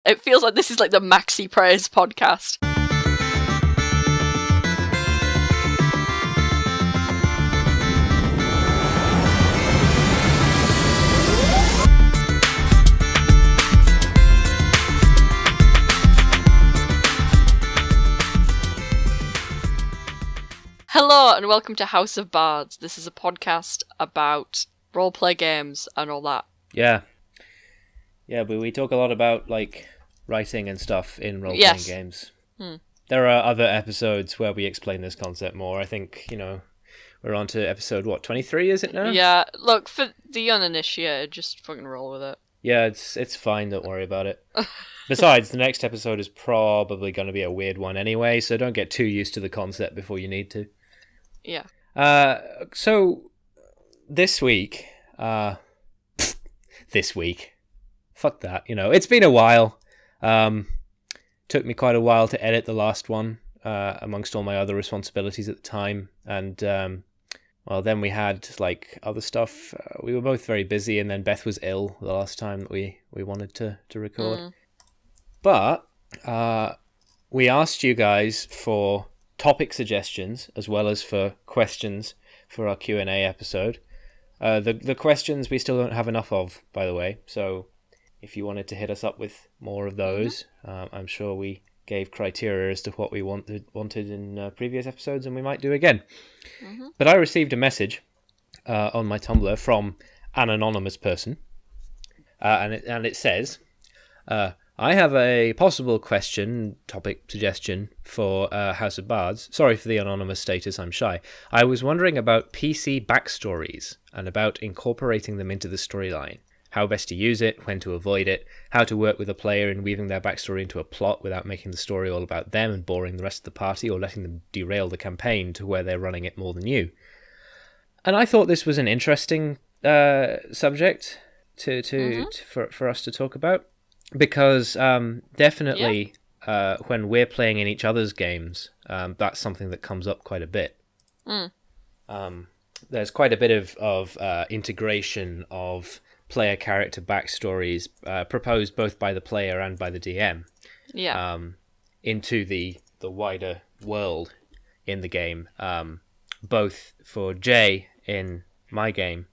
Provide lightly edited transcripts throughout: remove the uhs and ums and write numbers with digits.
It feels like this is like the Maxi Praise podcast. Hello and welcome to House of Bards. This is a podcast about roleplay games and all that. Yeah, but we talk a lot about like writing and stuff in role-playing games. There are other episodes where we explain this concept more. I think, we're on to episode, 23 is it now? Yeah, look, for the uninitiated, just fucking roll with it. Yeah, it's fine, don't worry about it. Besides, the next episode is probably going to be a weird one anyway, so don't get too used to the concept before you need to. Yeah. So, this week, fuck that, it's been a while. Took me quite a while to edit the last one, amongst all my other responsibilities at the time, and then we had like other stuff. We were both very busy, and then Beth was ill the last time that we wanted to record. But we asked you guys for topic suggestions as well as for questions for our Q&A episode. The questions we still don't have enough of, by the way, so if you wanted to hit us up with more of those, I'm sure we gave criteria as to what we wanted in previous episodes, and we might do again. But I received a message on my Tumblr from an anonymous person, and it says, I have a possible question, topic suggestion for House of Bards. Sorry for the anonymous status, I'm shy. I was wondering about PC backstories and about incorporating them into the storyline. How best to use it, when to avoid it, how to work with a player in weaving their backstory into a plot without making the story all about them and boring the rest of the party or letting them derail the campaign to where they're running it more than you. And I thought this was an interesting subject for us to talk about. Because definitely when we're playing in each other's games, that's something that comes up quite a bit. There's quite a bit of integration of player character backstories proposed both by the player and by the DM into the wider world in the game, both for Jay in my game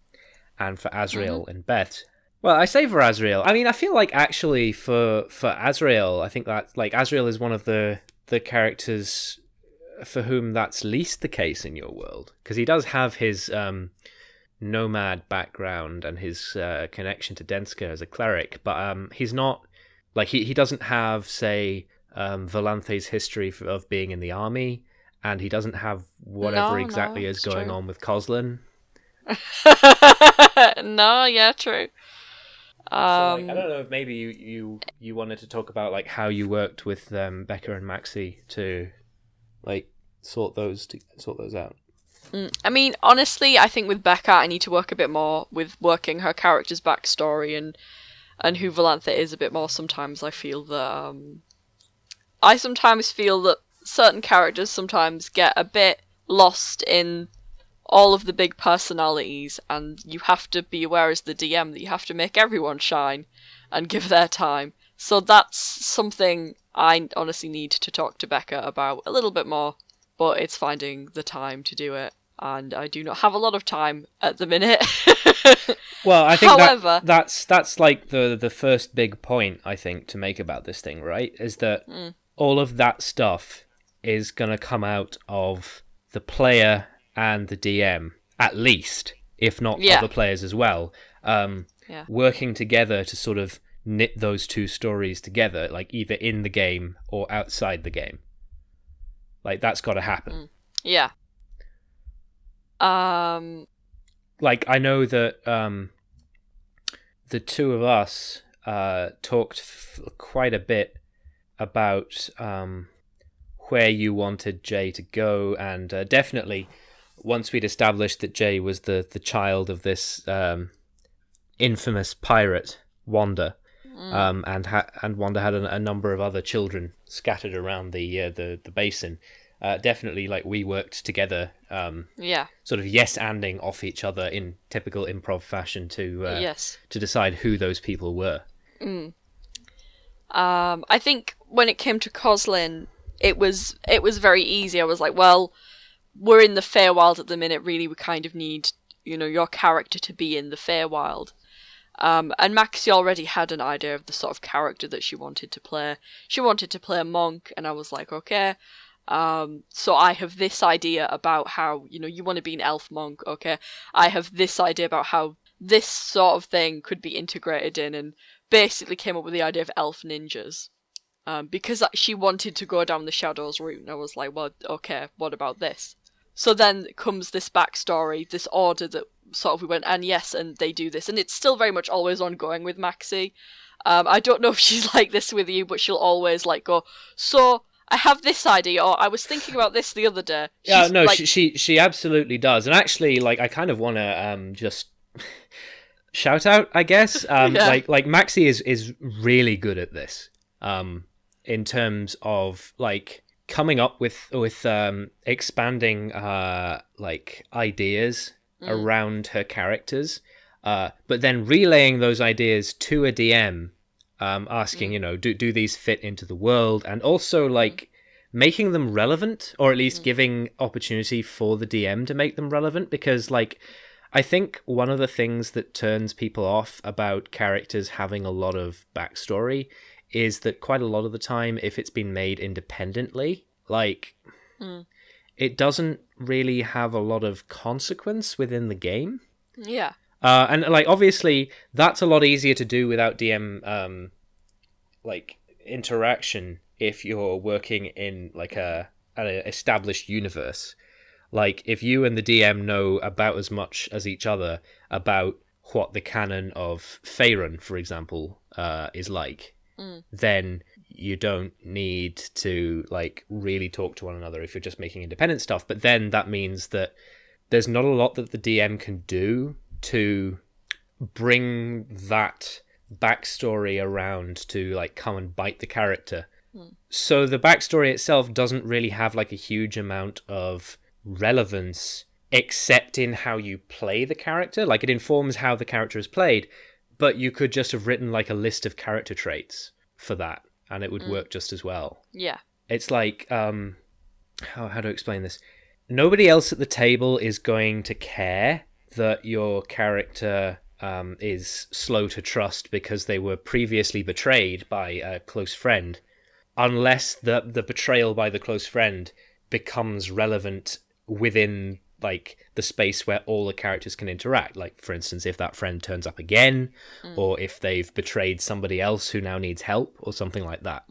and for Azrael and Beth. Well, I say for Azrael. I mean, I feel like actually for Azrael, I think that like Azrael is one of the characters for whom that's least the case in your world, because he does have his nomad background and his connection to Denska as a cleric, but he's not like he doesn't have, say, Volanthe's history of being in the army, and he doesn't have whatever exactly is going on with Coslin. No, yeah, true. So, I don't know if maybe you wanted to talk about like how you worked with Becca and Maxi to like sort those out. I mean, honestly, I think with Becca, I need to work a bit more with working her character's backstory and who Volanthe is a bit more. Sometimes I feel that certain characters sometimes get a bit lost in all of the big personalities, and you have to be aware as the DM that you have to make everyone shine and give their time. So that's something I honestly need to talk to Becca about a little bit more, but it's finding the time to do it, and I do not have a lot of time at the minute. Well, I think however, that's like the first big point I think to make about this thing, right? Is that all of that stuff is going to come out of the player and the DM, at least, if not other players as well, working together to sort of knit those two stories together, like either in the game or outside the game. Like, that's got to happen. Yeah. Like, I know that the two of us talked quite a bit about where you wanted Jay to go, and definitely once we'd established that Jay was the child of this infamous pirate, Wanda, and Wanda had a number of other children scattered around the basin, definitely like we worked together, sort of yes-anding off each other in typical improv fashion to decide who those people were. I think when it came to Coslin, it was very easy. I was like, well, we're in the Feywild at the minute. Really, we kind of need your character to be in the Feywild. And Maxie already had an idea of the sort of character that she wanted to play. She wanted to play a monk, and I was like, okay. So I have this idea about how, you want to be an elf monk, okay. I have this idea about how this sort of thing could be integrated in, and basically came up with the idea of elf ninjas. Because she wanted to go down the shadows route, and I was like, well, okay, what about this? So then comes this backstory, this order that sort of we went, and yes, and they do this, and it's still very much always ongoing with Maxie. I don't know if she's like this with you, but she'll always like go, so I have this idea, or I was thinking about this the other day. Yeah, no, like... she absolutely does, and actually, like, I kind of want to just shout out, I guess, yeah. like Maxie is really good at this, in terms of like coming up with expanding like ideas around her characters, but then relaying those ideas to a DM, asking, do these fit into the world, and also like making them relevant, or at least giving opportunity for the DM to make them relevant, because like I think one of the things that turns people off about characters having a lot of backstory is that quite a lot of the time, if it's been made independently, like it doesn't really have a lot of consequence within the game. Yeah. And like obviously that's a lot easier to do without DM like interaction if you're working in like an established universe. Like if you and the DM know about as much as each other about what the canon of Faerun, for example, is like, then you don't need to like really talk to one another if you're just making independent stuff. But then that means that there's not a lot that the DM can do to bring that backstory around to like come and bite the character. So the backstory itself doesn't really have like a huge amount of relevance except in how you play the character. Like it informs how the character is played, but you could just have written like a list of character traits for that and it would work just as well. Yeah. It's like how to explain this? Nobody else at the table is going to care that your character is slow to trust because they were previously betrayed by a close friend, unless the betrayal by the close friend becomes relevant within like the space where all the characters can interact. Like for instance, if that friend turns up again, or if they've betrayed somebody else who now needs help or something like that,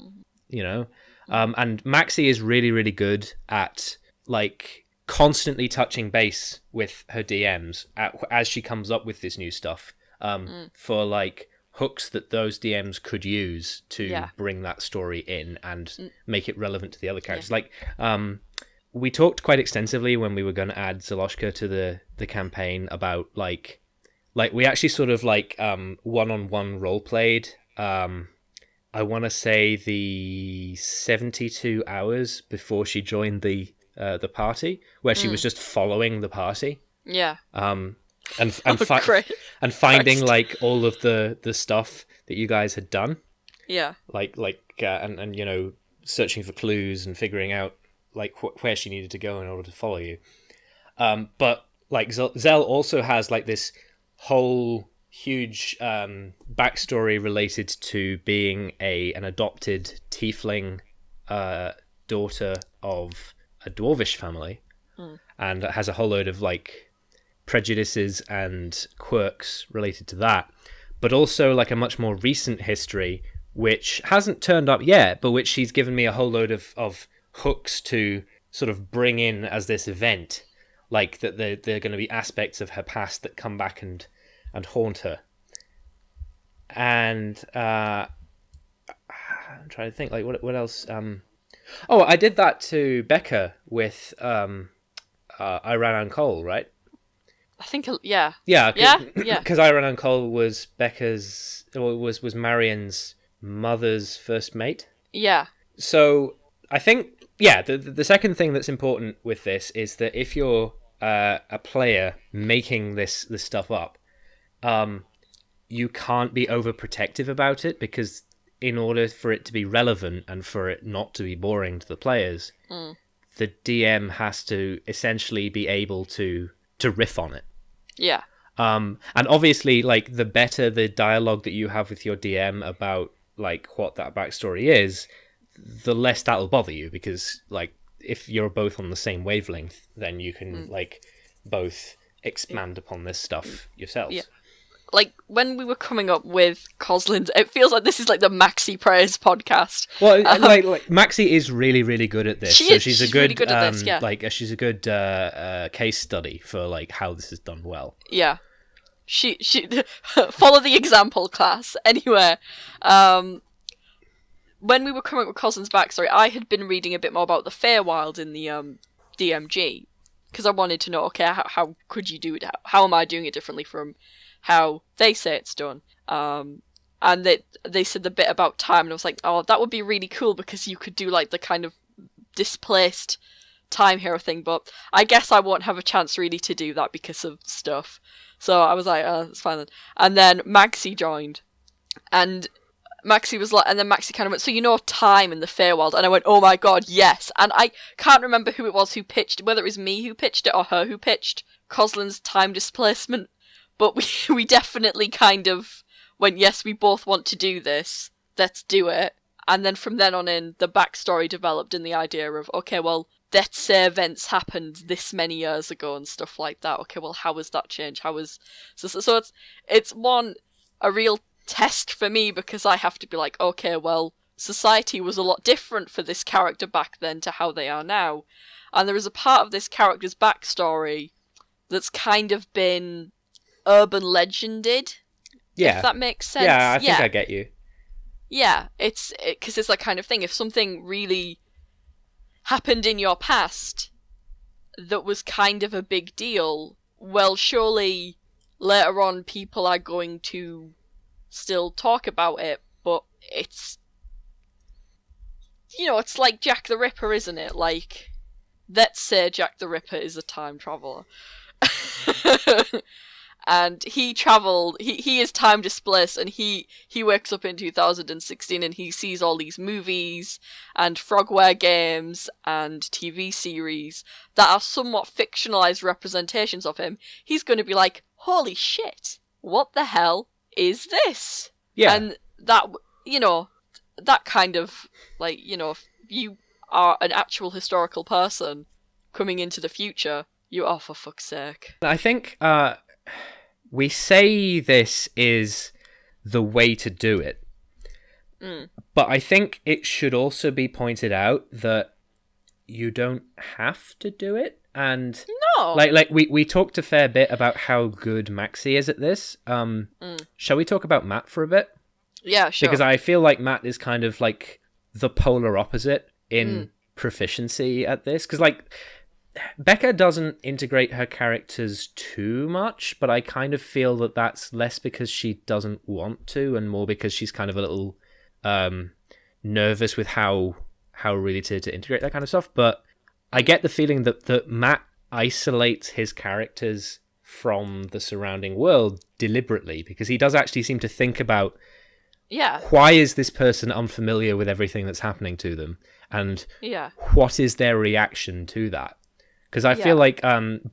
and Maxie is really, really good at like constantly touching base with her DMs as she comes up with this new stuff, for like hooks that those DMs could use to bring that story in and make it relevant to the other characters. Like we talked quite extensively when we were going to add Zaloshka to the campaign about like we actually sort of like one-on-one role played. I want to say the 72 hours before she joined the party, where she was just following the party. Yeah. And finding like all of the stuff that you guys had done. Yeah. And searching for clues and figuring out like where she needed to go in order to follow you. But like Zell also has like this whole huge backstory related to being an adopted tiefling daughter of a dwarvish family, and has a whole load of like prejudices and quirks related to that, but also like a much more recent history which hasn't turned up yet, but which she's given me a whole load of hooks to sort of bring in as this event, like that they're going to be aspects of her past that come back and haunt her. And I'm trying to think like what else. I did that to Becca with I Ran on Cole, right? I think yeah. Yeah. Because I Ran on Cole was Becca's, or was Marion's mother's first mate. Yeah. So I think the second thing that's important with this is that if you're a player making this stuff up, you can't be overprotective about it, because in order for it to be relevant and for it not to be boring to the players, the DM has to essentially be able to riff on it. Yeah. And obviously, like, the better the dialogue that you have with your DM about, like, what that backstory is, the less that'll bother you, because, like, if you're both on the same wavelength, then you can, like, both expand upon this stuff yourselves. Yeah. Like, when we were coming up with Coslin's, it feels like this is like the Maxi Praise podcast. Well, like Maxi is really, really good at this. She's a good, really good at this, yeah. she's a good case study for, like, how this is done well. Yeah. She follow the example, class. Anyway, when we were coming up with Coslin's backstory, I had been reading a bit more about the Feywild in the DMG, because I wanted to know, okay, how could you do it? How am I doing it differently from how they say it's done? And they said the bit about time, and I was like, oh, that would be really cool, because you could do, like, the kind of displaced time hero thing, but I guess I won't have a chance really to do that because of stuff. So I was like, it's fine then. And then Maxi joined, and Maxi was like, and then Maxi kind of went, so you know time in the Feywild? And I went, oh my god, yes. And I can't remember who it was who pitched, whether it was me who pitched it or her who pitched Coslin's time displacement, but we definitely kind of went, yes, we both want to do this, let's do it. And then from then on in, the backstory developed in the idea of, okay, well, let's say events happened this many years ago and stuff like that. Okay, well, how has that changed? So it's a real test for me, because I have to be like, okay, well, society was a lot different for this character back then to how they are now. And there is a part of this character's backstory that's kind of been urban legended. Yeah. If that makes sense. Yeah, I think I get you. Yeah, because it's that kind of thing. If something really happened in your past that was kind of a big deal, well, surely later on people are going to still talk about it, but it's, it's like Jack the Ripper, isn't it? Like, let's say Jack the Ripper is a time traveler. And he travelled, he is time displaced, and he wakes up in 2016 and he sees all these movies and Frogware games and TV series that are somewhat fictionalized representations of him. He's going to be like, holy shit, what the hell is this? Yeah. And that, that kind of, like, if you are an actual historical person coming into the future, oh, for fuck's sake. I think, we say this is the way to do it, but I think it should also be pointed out that you don't have to do it. And no, like we talked a fair bit about how good Maxi is at this. Shall we talk about Matt for a bit? Yeah, sure. Because I feel like Matt is kind of like the polar opposite in proficiency at this. Because, like, Becca doesn't integrate her characters too much, but I kind of feel that that's less because she doesn't want to and more because she's kind of a little nervous with how really to integrate that kind of stuff. But I get the feeling that Matt isolates his characters from the surrounding world deliberately, because he does actually seem to think about, why is this person unfamiliar with everything that's happening to them? And what is their reaction to that? Because I feel like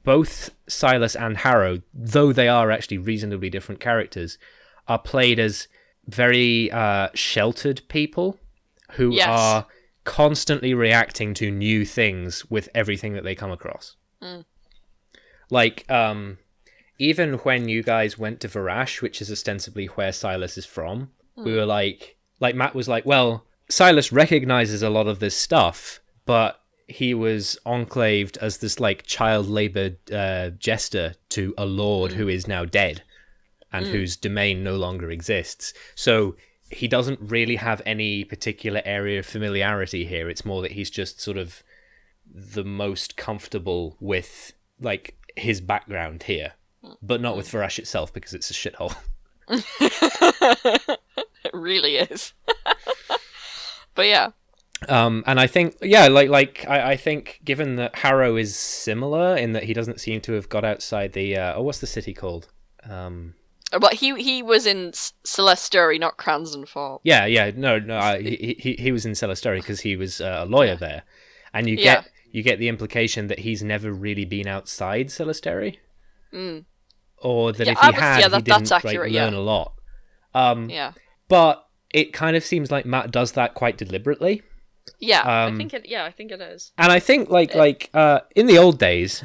both Silas and Harrow, though they are actually reasonably different characters, are played as very sheltered people who are constantly reacting to new things with everything that they come across. Like, even when you guys went to Varash, which is ostensibly where Silas is from, we were like Matt was like, well, Silas recognizes a lot of this stuff, but he was enclaved as this, like, child labor jester to a lord who is now dead and whose domain no longer exists. So he doesn't really have any particular area of familiarity here. It's more that he's just sort of the most comfortable with, like, his background here, but not with Varash itself, because it's a shithole. It really is. But yeah. And I think, I think given that Harrow is similar in that he doesn't seem to have got outside the, what's the city called? But he was in Celesteri, not Cranstonthorpe. Yeah, no, he was in Celesteri because he was a lawyer there, and you get the implication that he's never really been outside Celesteri, or that if he had, he didn't learn a lot. But it kind of seems like Matt does that quite deliberately. Yeah, I think it is. And I think like in the old days,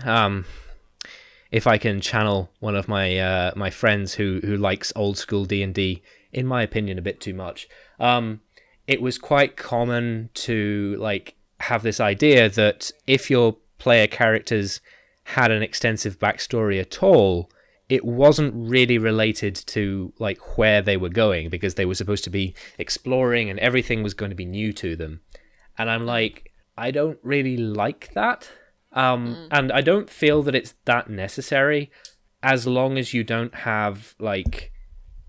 if I can channel one of my my friends who likes old school D&D, in my opinion, a bit too much. It was quite common to like have this idea that if your player characters had an extensive backstory at all, it wasn't really related to like where they were going, because they were supposed to be exploring and everything was going to be new to them. And I'm like, I don't really like that. And I don't feel that it's that necessary, as long as you don't have like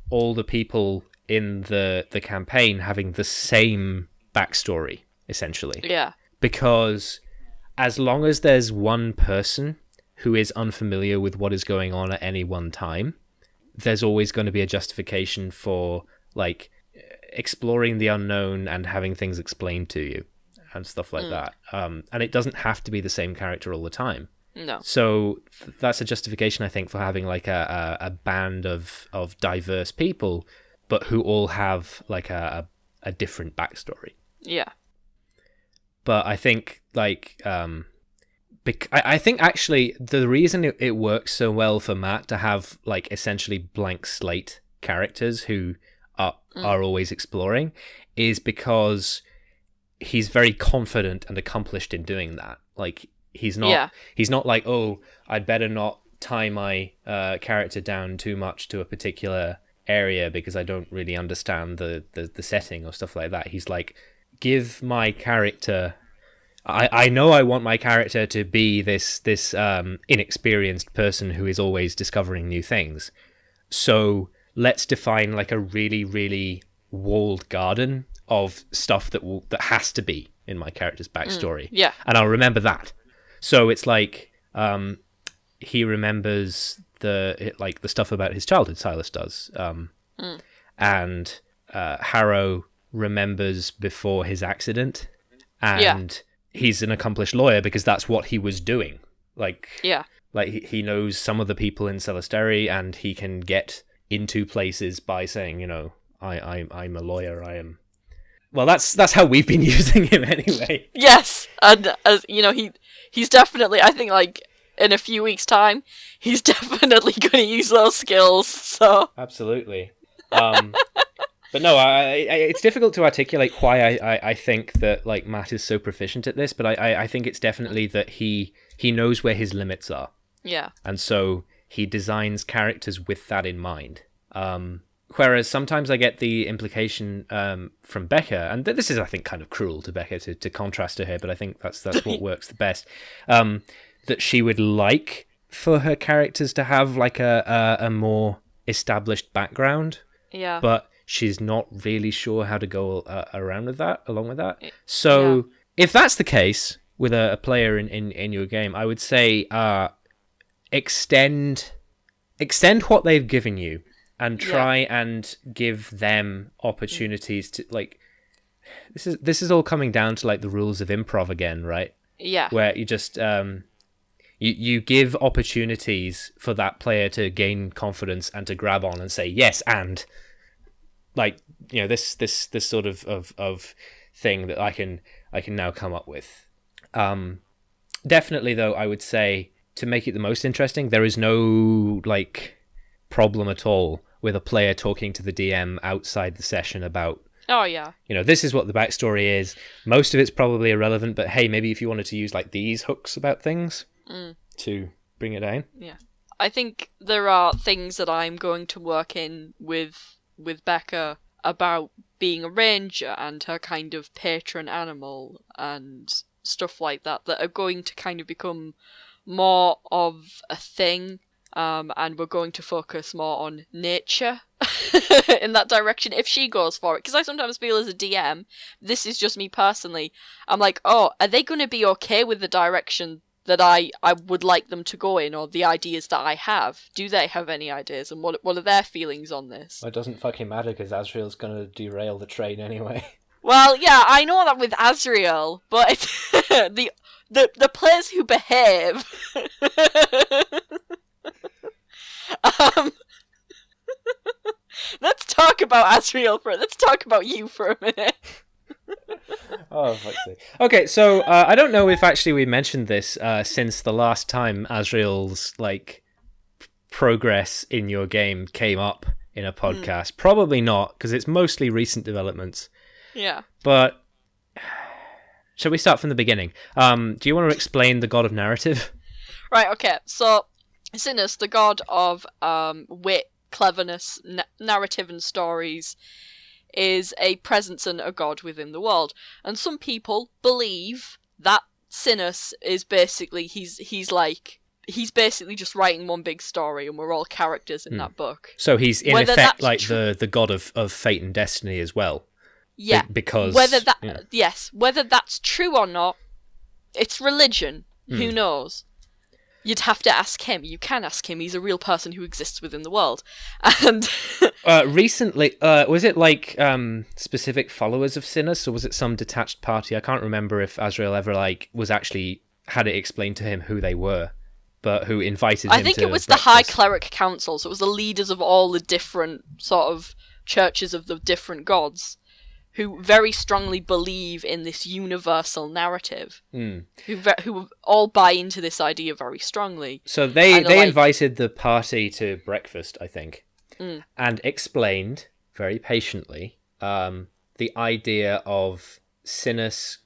all the people in the campaign having the same backstory, essentially. Yeah. Because as long as there's one person who is unfamiliar with what is going on at any one time, there's always going to be a justification for like exploring the unknown and having things explained to you and stuff like that. And it doesn't have to be the same character all the time. No. So that's a justification, I think, for having like a band of diverse people, but who all have like a different backstory. Yeah. But I think like I think actually the reason it works so well for Matt to have like essentially blank slate characters who are always exploring is because he's very confident and accomplished in doing that. Like he's not like, oh, I'd better not tie my character down too much to a particular area because I don't really understand the setting or stuff like that. He's like, give my character, I know I want my character to be this inexperienced person who is always discovering new things. So let's define like a really, really walled garden of stuff that has to be in my character's backstory. Yeah. And I'll remember that. So it's like he remembers the stuff about his childhood, Silas does. And Harrow remembers before his accident. And he's an accomplished lawyer because that's what he was doing. Like he knows some of the people in Celesteri, and he can get into places by saying, you know, I'm a lawyer, I am. Well, that's how we've been using him anyway. Yes, and as you know, he's definitely, I think, like in a few weeks' time, he's definitely going to use those skills. So absolutely. But no, it's difficult to articulate why I think that like Matt is so proficient at this, but I think it's definitely that he knows where his limits are. Yeah. And so he designs characters with that in mind. Whereas sometimes I get the implication from Becca, and this is, I think, kind of cruel to Becca to contrast to her, but I think that's what works the best, that she would like for her characters to have like a more established background. Yeah. But she's not really sure how to go along with that. So if that's the case with a player in your game, I would say extend what they've given you and try and give them opportunities to like. This is all coming down to like the rules of improv again, right? Yeah. Where you just you give opportunities for that player to gain confidence and to grab on and say yes, and like, you know, this sort of thing that I can now come up with. Definitely though, I would say to make it the most interesting, there is no like problem at all with a player talking to the DM outside the session about, oh yeah, you know, this is what the backstory is. Most of it's probably irrelevant, but hey, maybe if you wanted to use like these hooks about things to bring it down. Yeah. I think there are things that I'm going to work in with Becca about being a ranger and her kind of patron animal and stuff like that are going to kind of become more of a thing, and we're going to focus more on nature in that direction if she goes for it, because I sometimes feel as a DM, this is just me personally, I'm like, oh, are they going to be okay with the direction that I would like them to go in, or the ideas that I have. Do they have any ideas, and what are their feelings on this? Well, it doesn't fucking matter because Azrael's going to derail the train anyway. Well, yeah, I know that with Azrael, but it's the players who behave. um, let's talk about Azrael let's talk about you for a minute. Oh, fuck's sake. Okay, so I don't know if actually we mentioned this since the last time Azrael's progress in your game came up in a podcast. Probably not, because it's mostly recent developments. Yeah. But shall we start from the beginning? Do you want to explain the god of narrative? Right. Okay. So, Sinus, the god of wit, cleverness, narrative, and stories, is a presence and a god within the world. And some people believe that Sinus is basically he's basically just writing one big story, and we're all characters in that book. So he's in effect like the god of fate and destiny as well. Yeah, because whether that's true or not, it's religion. Who knows? You'd have to ask him. You can ask him. He's a real person who exists within the world. And recently, was it specific followers of Sinus, or was it some detached party? I can't remember if Azrael ever was actually had it explained to him who they were, but who invited him. I think it was the High Cleric Council. So it was the leaders of all the different sort of churches of the different gods, who very strongly believe in this universal narrative, who all buy into this idea very strongly. So they invited the party to breakfast, I think, and explained very patiently the idea of Sinus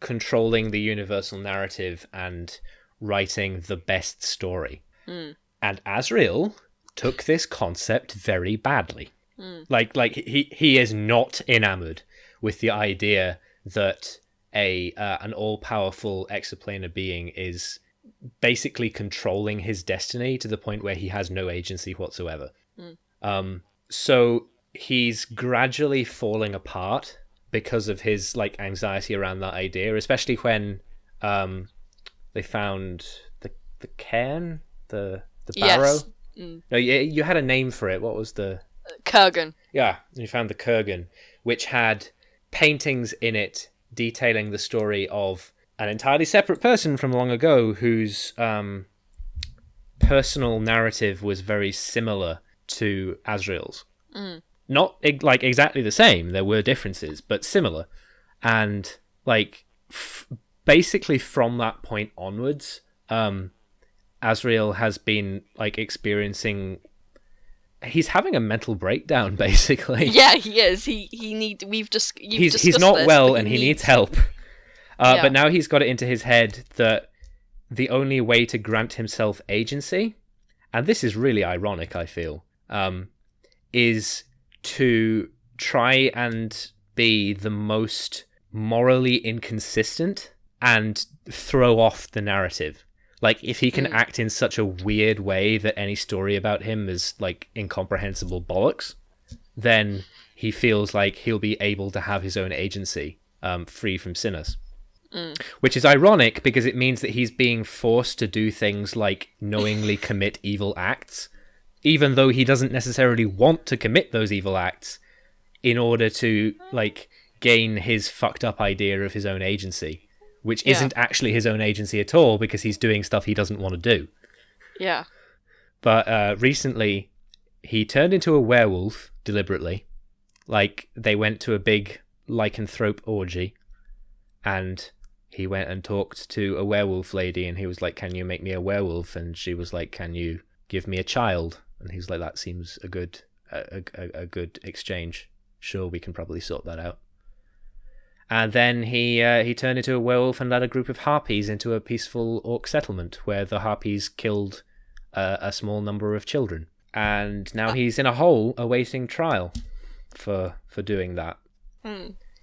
controlling the universal narrative and writing the best story. And Azrael took this concept very badly. He is not enamored with the idea that an all-powerful exoplanar being is basically controlling his destiny to the point where he has no agency whatsoever. So he's gradually falling apart because of his anxiety around that idea, especially when they found the cairn, the barrow. Yes. No, you had a name for it. What was the Kurgan? Yeah, you found the Kurgan, which had paintings in it detailing the story of an entirely separate person from long ago whose personal narrative was very similar to Azrael's. Not exactly the same, there were differences, but similar. And basically from that point onwards, Azrael has been experiencing. He's having a mental breakdown, basically. Yeah, he is. He's not well, and he needs help. But now he's got it into his head that the only way to grant himself agency, and this is really ironic, I feel, is to try and be the most morally inconsistent and throw off the narrative. If he can act in such a weird way that any story about him is incomprehensible bollocks, then he feels like he'll be able to have his own agency, free from Sinus. Which is ironic because it means that he's being forced to do things like knowingly commit evil acts, even though he doesn't necessarily want to commit those evil acts, in order to gain his fucked up idea of his own agency. Which isn't actually his own agency at all, because he's doing stuff he doesn't want to do. Yeah. But recently, he turned into a werewolf deliberately. They went to a big lycanthrope orgy, and he went and talked to a werewolf lady, and he was like, "Can you make me a werewolf?" And she was like, "Can you give me a child?" And he's like, "That seems a good exchange. Sure, we can probably sort that out." And then he turned into a werewolf and led a group of harpies into a peaceful orc settlement where the harpies killed a small number of children. And now he's in a hole awaiting trial for doing that.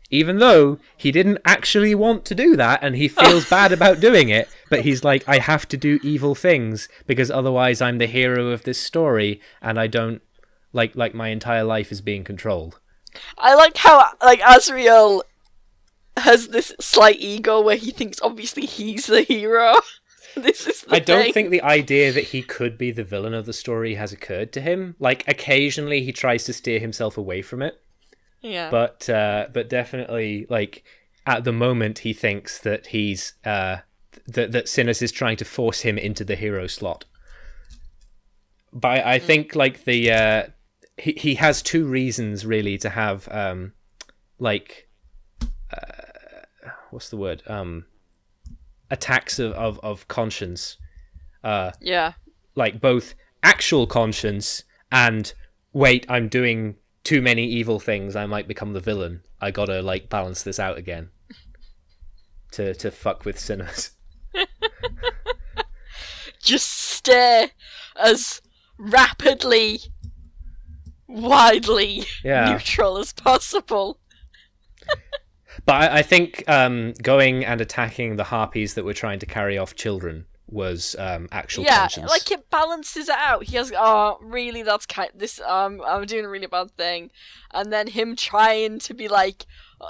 Even though he didn't actually want to do that and he feels bad about doing it, but he's like, I have to do evil things because otherwise I'm the hero of this story and I don't like my entire life is being controlled. I like how Azrael has this slight ego where he thinks obviously he's the hero. This is the I don't thing. think the idea that he could be the villain of the story has occurred to him. Like, occasionally he tries to steer himself away from it. Yeah. But definitely, like, at the moment, he thinks that he's that Sinis is trying to force him into the hero slot. But I think like he has two reasons really to have what's the word, attacks of conscience. Yeah. Like both actual conscience and wait, I'm doing too many evil things, I might become the villain. I gotta like balance this out again. To fuck with sinners. Just stay as rapidly, widely neutral as possible. But I think going and attacking the harpies that were trying to carry off children was actual conscience. Yeah, like it balances it out. He has, really, that's this. I'm doing a really bad thing, and then him trying to be like,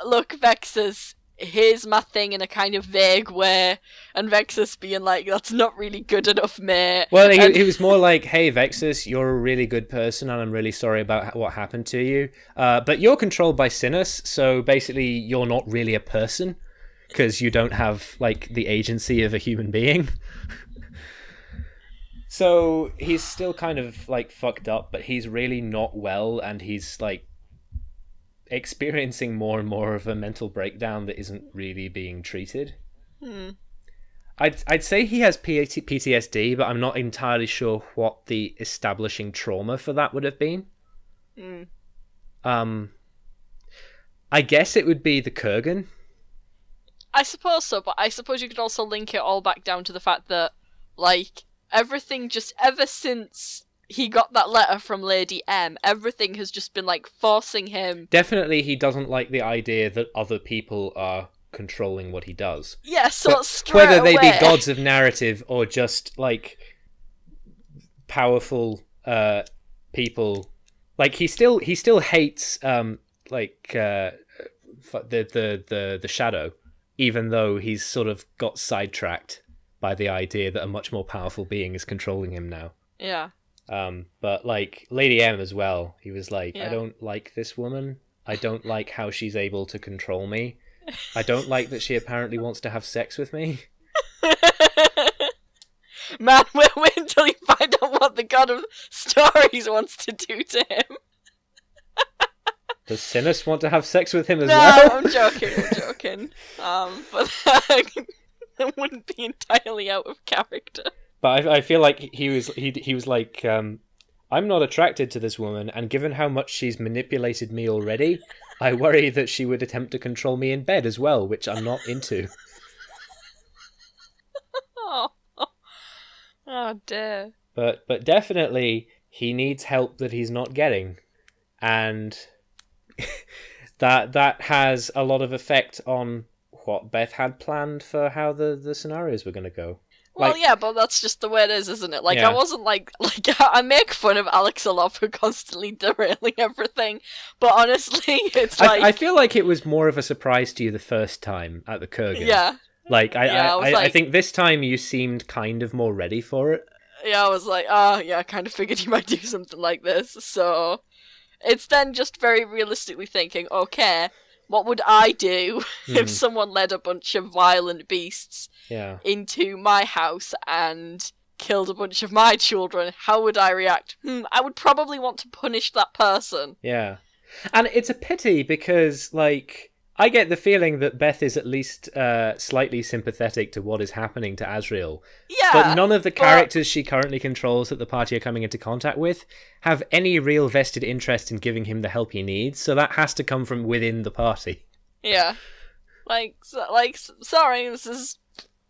look, Vexus, here's my thing in a kind of vague way, and Vexus being like, that's not really good enough, mate. Well, he was more like, hey, Vexus, you're a really good person, and I'm really sorry about what happened to you. But you're controlled by Sinis, so basically you're not really a person, because you don't have, like, the agency of a human being. So he's still kind of, like, fucked up, but he's really not well, and he's, like, experiencing more and more of a mental breakdown that isn't really being treated. I'd say he has PTSD, but I'm not entirely sure what the establishing trauma for that would have been. I guess it would be the Kurgan. I suppose so, but I suppose you could also link it all back down to the fact that, like, everything just ever since he got that letter from Lady M, everything has just been, like, forcing him. Definitely he doesn't like the idea that other people are controlling what he does. Yeah, so straight whether they away, be gods of narrative or just, like, powerful people. Like, he still hates, the Shadow, even though he's sort of got sidetracked by the idea that a much more powerful being is controlling him now. Yeah. But like Lady M as well, he was like, Yeah. I don't like this woman. I don't like how she's able to control me. I don't like that she apparently wants to have sex with me. Man, wait until you find out what the God of Stories wants to do to him. Does Sinis want to have sex with him as No, well? I'm joking. But that wouldn't be entirely out of character. But I feel like he was like, I'm not attracted to this woman, and given how much she's manipulated me already, I worry that she would attempt to control me in bed as well, which I'm not into. Oh dear. But definitely he needs help that he's not getting, and that has a lot of effect on what Beth had planned for how the scenarios were going to go. Well, yeah, but that's just the way it is, isn't it? Like, Yeah. I wasn't like I make fun of Alex a lot for constantly derailing everything, but honestly, it's like I feel like it was more of a surprise to you the first time at the Kurgan. yeah, Like, I I think this time you seemed kind of more ready for it. yeah, I was like, yeah, I kind of figured he might do something like this. So it's then just very realistically thinking, okay, what would I do if someone led a bunch of violent beasts Yeah. into my house and killed a bunch of my children? How would I react? I would probably want to punish that person. Yeah. And it's a pity because, like, I get the feeling that Beth is at least slightly sympathetic to what is happening to Asriel. Yeah. But none of the characters she currently controls that the party are coming into contact with have any real vested interest in giving him the help he needs, so that has to come from within the party. Yeah. Sorry, this is...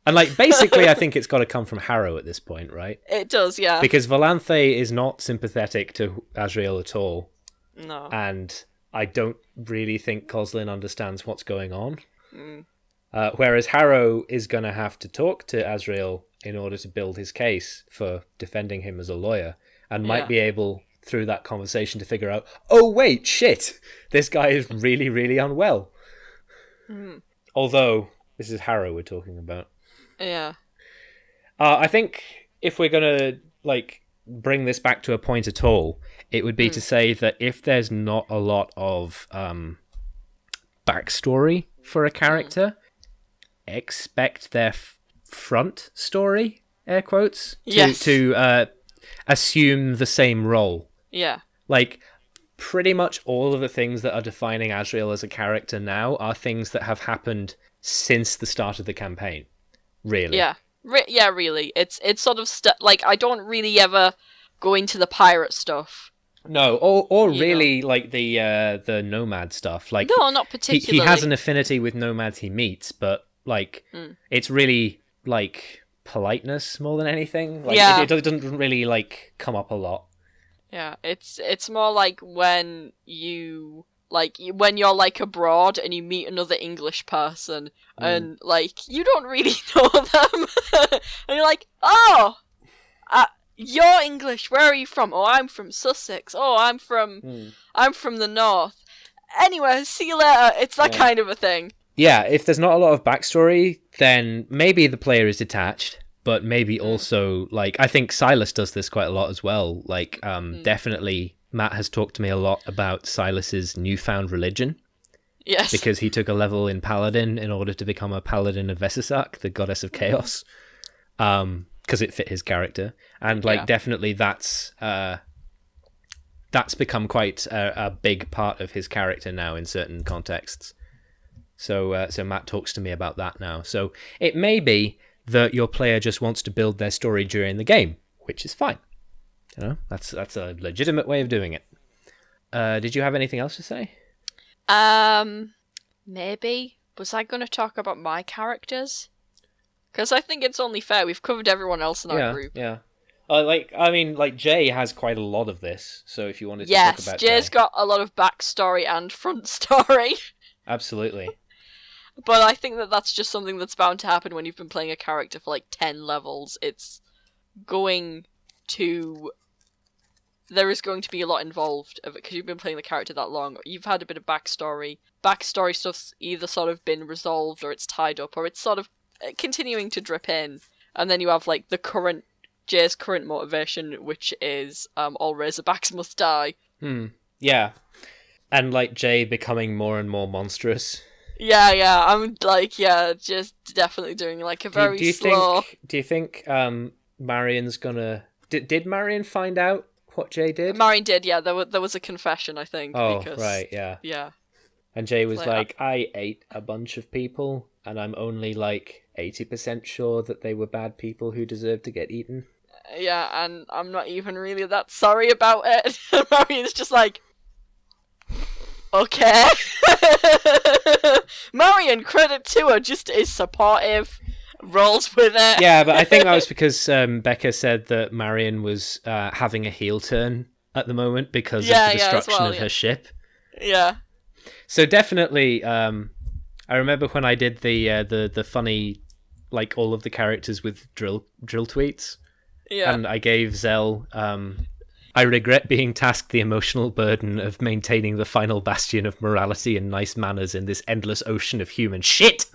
And, like, basically I think it's got to come from Harrow at this point, right? It does, yeah. Because Volanthe is not sympathetic to Asriel at all. No. And I don't really think Coslin understands what's going on. Whereas Harrow is going to have to talk to Asriel in order to build his case for defending him as a lawyer, and might be able, through that conversation, to figure out, oh wait, shit, this guy is really, really unwell. Although this is Harrow we're talking about. Yeah. I think if we're gonna bring this back to a point at all, it would be to say that if there's not a lot of backstory for a character, expect their front story, air quotes, to assume the same role. Yeah. Like, pretty much all of the things that are defining Asriel as a character now are things that have happened since the start of the campaign. Really. Yeah. Yeah, really. It's sort of I don't really ever go into the pirate stuff. No, or really like the nomad stuff. Like, no, not particularly. He has an affinity with nomads he meets, but it's really like politeness more than anything. Like, it doesn't really come up a lot. Yeah, it's more like when when you're abroad and you meet another English person and you don't really know them and you're like, oh, you're English, where are you from? Oh, I'm from Sussex. Oh, I'm from the north. Anyway, see you later. It's that kind of a thing. Yeah, if there's not a lot of backstory, then maybe the player is detached, but maybe also I think Silas does this quite a lot as well. Definitely Matt has talked to me a lot about Silas's newfound religion. Yes. Because he took a level in Paladin in order to become a Paladin of Vesasak, the goddess of chaos. Because it fit his character. And definitely that's become quite a big part of his character now in certain contexts. So Matt talks to me about that now. So it may be that your player just wants to build their story during the game, which is fine. You know, that's a legitimate way of doing it. Did you have anything else to say? Maybe. Was I going to talk about my characters? Because I think it's only fair. We've covered everyone else in our group. Yeah. Jay has quite a lot of this. So if you wanted to talk about Jay's got a lot of backstory and front story. Absolutely. But I think that's just something that's bound to happen when you've been playing a character for 10 levels. It's going to... There is going to be a lot involved of it because you've been playing the character that long. You've had a bit of backstory. Backstory stuff's either sort of been resolved or it's tied up or it's sort of continuing to drip in. And then you have Jay's current motivation, which is all Razorbacks must die. Yeah. And Jay becoming more and more monstrous. Yeah, I'm just definitely doing a very slow... Do you think Marion's gonna... Did Marion find out what Jay did? Marion did, yeah. There was a confession, I think. Oh, because... right, yeah. Yeah. And Jay was I ate a bunch of people, and I'm only 80% sure that they were bad people who deserved to get eaten. Yeah, and I'm not even really that sorry about it. Marion's just okay. Marion, credit to her, just is supportive, rolls with it. Yeah, but I think that was because Becca said that Marion was having a heel turn at the moment because of the destruction of her ship. Yeah. So definitely, I remember when I did the funny, all of the characters with drill tweets. Yeah. And I gave Zell, I regret being tasked the emotional burden of maintaining the final bastion of morality and nice manners in this endless ocean of human shit.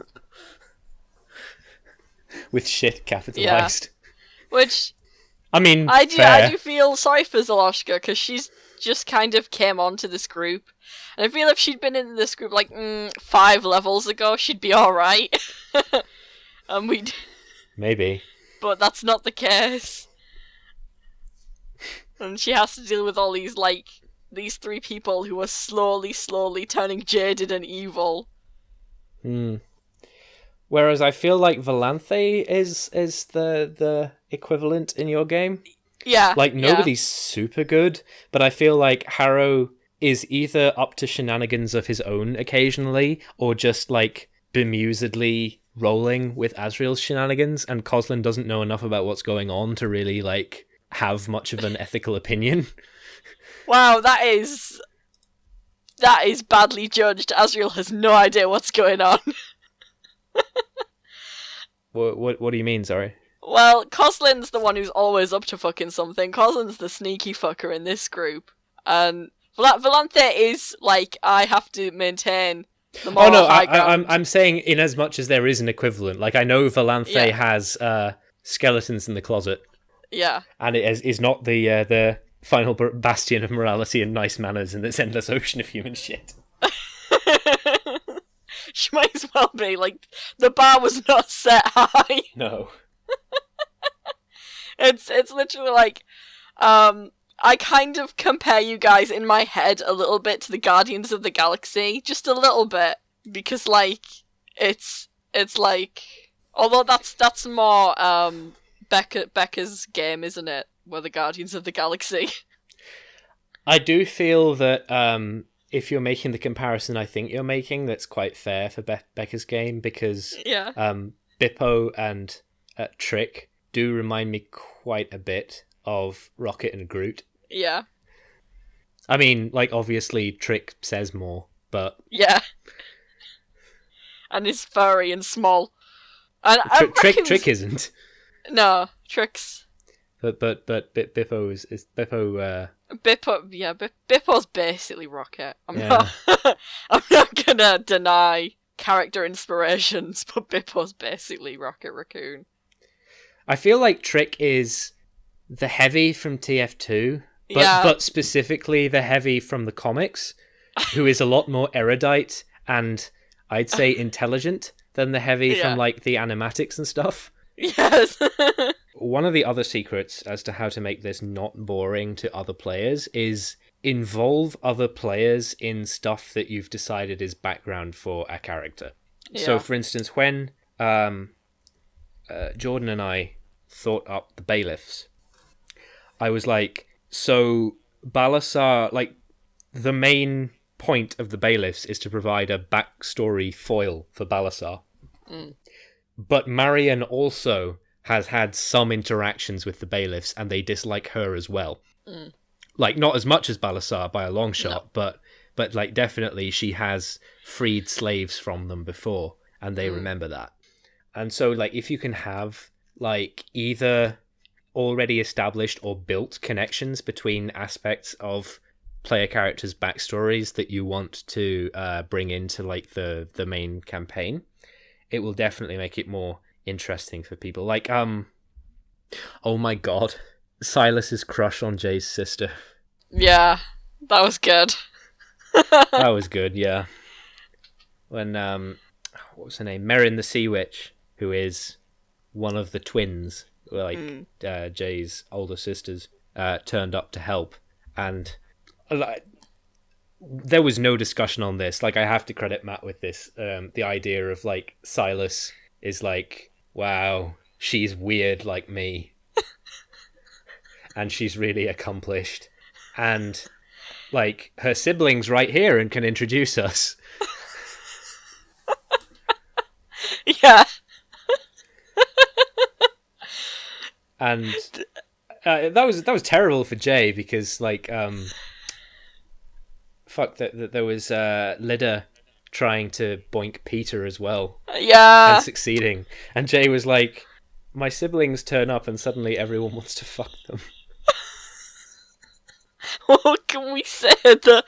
With shit capitalized. Yeah. Which, I mean, I do feel sorry for Zaloshka because she's just kind of came onto this group. And I feel if she'd been in this group 5 levels ago, she'd be alright. And we'd... Maybe. But that's not the case. And she has to deal with all these, these 3 people who are slowly turning jaded and evil. Whereas I feel like Valanthe is the equivalent in your game. Yeah. Nobody's super good, but I feel like Harrow is either up to shenanigans of his own occasionally, or just, bemusedly rolling with Asriel's shenanigans, and Coslin doesn't know enough about what's going on to really, have much of an ethical opinion. Wow, that is badly judged. Asriel has no idea what's going on. What do you mean, sorry? Well, Coslin's the one who's always up to fucking something. Coslin's the sneaky fucker in this group. And Valanthe is, I have to maintain The more Oh no, high ground. I'm saying in I'm saying I'm saying in as much as there is an equivalent. Like I know Valanthe has skeletons in the closet. Yeah. And it is not the final bastion of morality and nice manners in this endless ocean of human shit. She might as well be. Like, the bar was not set high. No. It's literally like, I kind of compare you guys in my head a little bit to the Guardians of the Galaxy, just a little bit, because like it's like, although that's more Becca's game, isn't it? We're the Guardians of the Galaxy. I do feel that if you're making the comparison I think you're making, that's quite fair for Becca's game, because Yeah. Bippo and Trick do remind me quite a bit of Rocket and Groot. Yeah. I mean, like, obviously Trick says more, but... Yeah. And is furry and small. And Trick isn't. No, Trick's... But Bippo is Bippo... Bippo's basically Rocket. I'm not gonna deny character inspirations, but Bippo's basically Rocket Raccoon. I feel like Trick is the Heavy from TF2, but specifically the Heavy from the comics, who is a lot more erudite and I'd say intelligent than the Heavy from like the animatics and stuff. Yes. One of the other secrets as to how to make this not boring to other players is involve other players in stuff that you've decided is background for a character. Yeah. So, for instance, when Jordan and I thought up the bailiffs, I was like, so Balasar, like, the main point of the bailiffs is to provide a backstory foil for Balasar. Mm. But Marion also has had some interactions with the bailiffs, and they dislike her as well. Mm. Like, not as much as Balasar by a long shot, but like, definitely she has freed slaves from them before, and they remember that. And so, like, if you can have, like, either already established or built connections between aspects of player characters' backstories that you want to bring into, like, the main campaign, it will definitely make it more interesting for people. Like, oh my god, Silas's crush on Jay's sister. Yeah, that was good. That was good, yeah. When, what was her name? Merrin the Sea Witch, who is one of the twins, like, Jay's older sisters, turned up to help. And, like, there was no discussion on this. Like, I have to credit Matt with this. The idea of, like, Silas is like, wow, she's weird like me. And she's really accomplished. And, like, her sibling's right here and can introduce us. Yeah. And that was terrible for Jay, because, like, that there was Lyda trying to boink Peter as well. Yeah. And succeeding. And Jay was like, my siblings turn up and suddenly everyone wants to fuck them. What can we say? The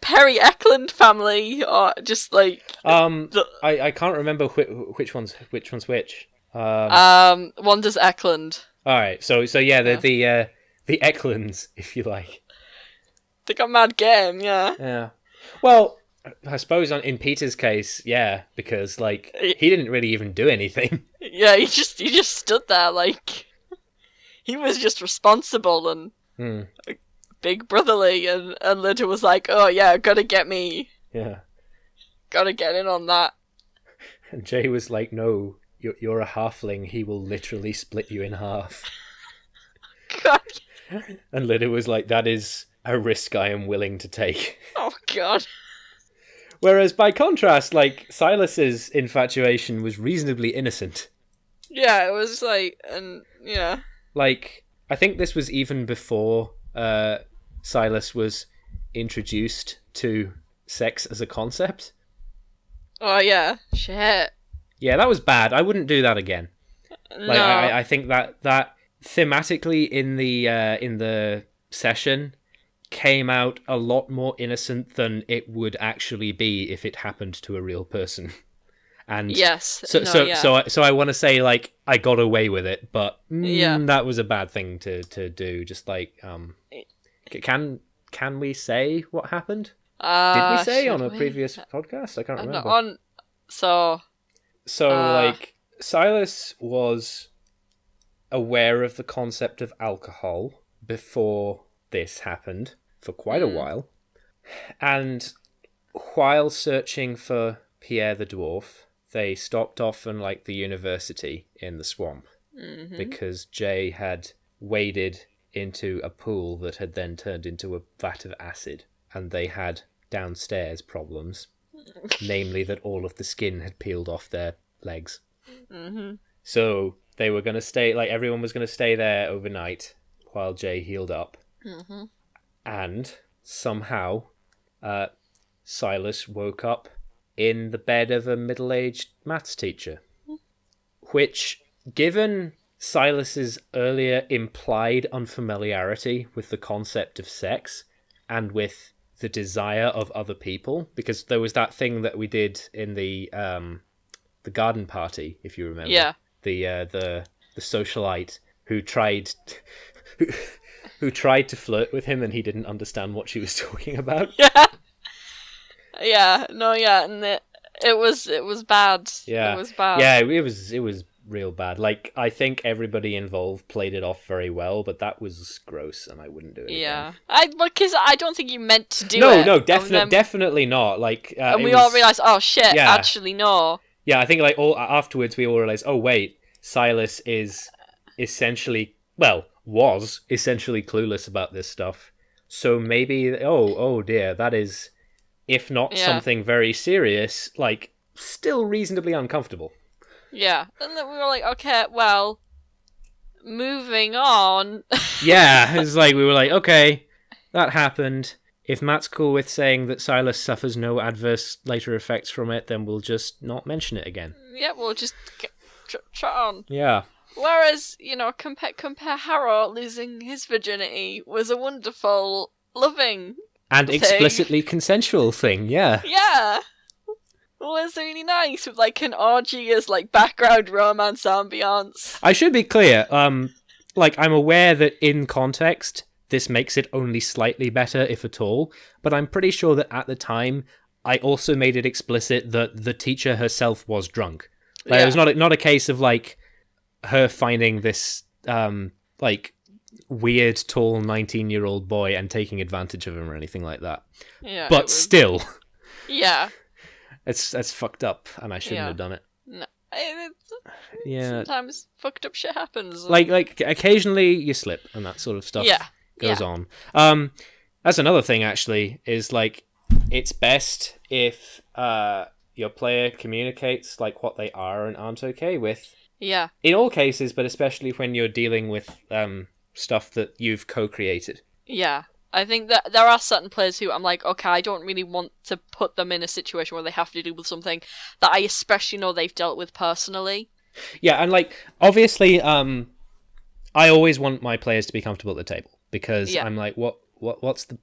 Perry Eklund family are just like... I can't remember which one's which. Wanda's Eklund. Alright, so yeah, the Eklunds, if you like. They got mad game, yeah. Yeah. Well, I suppose in Peter's case, yeah, because, like, he didn't really even do anything. Yeah, he just stood there, like, he was just responsible and big brotherly, and Lydia was like, oh yeah, gotta get me. Yeah. Gotta get in on that. And Jay was like, no, you're a halfling, he will literally split you in half. God. And Lydia was like, that is a risk I am willing to take. Oh god. Whereas, by contrast, like, Silas's infatuation was reasonably innocent. Yeah, it was like, and yeah. Like, I think this was even before Silas was introduced to sex as a concept. Oh yeah, shit. Yeah, that was bad. I wouldn't do that again. No. Like, I think that thematically in the session came out a lot more innocent than it would actually be if it happened to a real person. And yes, so I want to say like I got away with it, but yeah. that was a bad thing to do. Just like can we say what happened? Did we say on a previous podcast? I can't remember. So like Silas was aware of the concept of alcohol before this happened for quite a while, and while searching for Pierre the dwarf, they stopped off in like the university in the swamp because Jay had waded into a pool that had then turned into a vat of acid, and they had downstairs problems, namely that all of the skin had peeled off their legs. So they were going to stay, like everyone was going to stay there overnight while Jay healed up. And somehow Silas woke up in the bed of a middle-aged maths teacher, which, given Silas's earlier implied unfamiliarity with the concept of sex and with the desire of other people, because there was that thing that we did in the garden party, if you remember. Yeah. The socialite who tried who tried to flirt with him and he didn't understand what she was talking about. And it was bad. Yeah. It was bad. Yeah, it was real bad. Like, I think everybody involved played it off very well, but that was gross, and I wouldn't do it again. Because I don't think you meant to do it. No, definitely not. Like, and we all realised, oh shit, actually no. Yeah, I think like afterwards we all realised, oh wait, Silas is was essentially clueless about this stuff. So maybe, oh dear, that is, if not something very serious, like, still reasonably uncomfortable. Yeah. And then we were like, okay, well, moving on. Yeah, it's like, we were like, okay, that happened. If Matt's cool with saying that Silas suffers no adverse later effects from it, then we'll just not mention it again. Yeah, we'll just trot on. Yeah. Whereas, compare Harrow losing his virginity was a wonderful, loving and thing. Explicitly consensual thing, yeah. Yeah. Well, it's really nice with like an orgy as like background romance ambiance. I should be clear, like I'm aware that in context this makes it only slightly better, if at all, but I'm pretty sure that at the time I also made it explicit that the teacher herself was drunk. Like, it was not a case of like her finding this like weird tall 19-year-old boy and taking advantage of him or anything like that. Yeah, but still, yeah, it's fucked up, and I shouldn't have done it. No, sometimes fucked up shit happens. Like occasionally you slip and that sort of stuff goes on. That's another thing actually, is like it's best if your player communicates like what they are and aren't okay with. Yeah. In all cases, but especially when you're dealing with stuff that you've co-created. Yeah. I think that there are certain players who I'm like, okay, I don't really want to put them in a situation where they have to deal with something that I especially know they've dealt with personally. Yeah, and like, obviously, I always want my players to be comfortable at the table, because I'm like, what's the...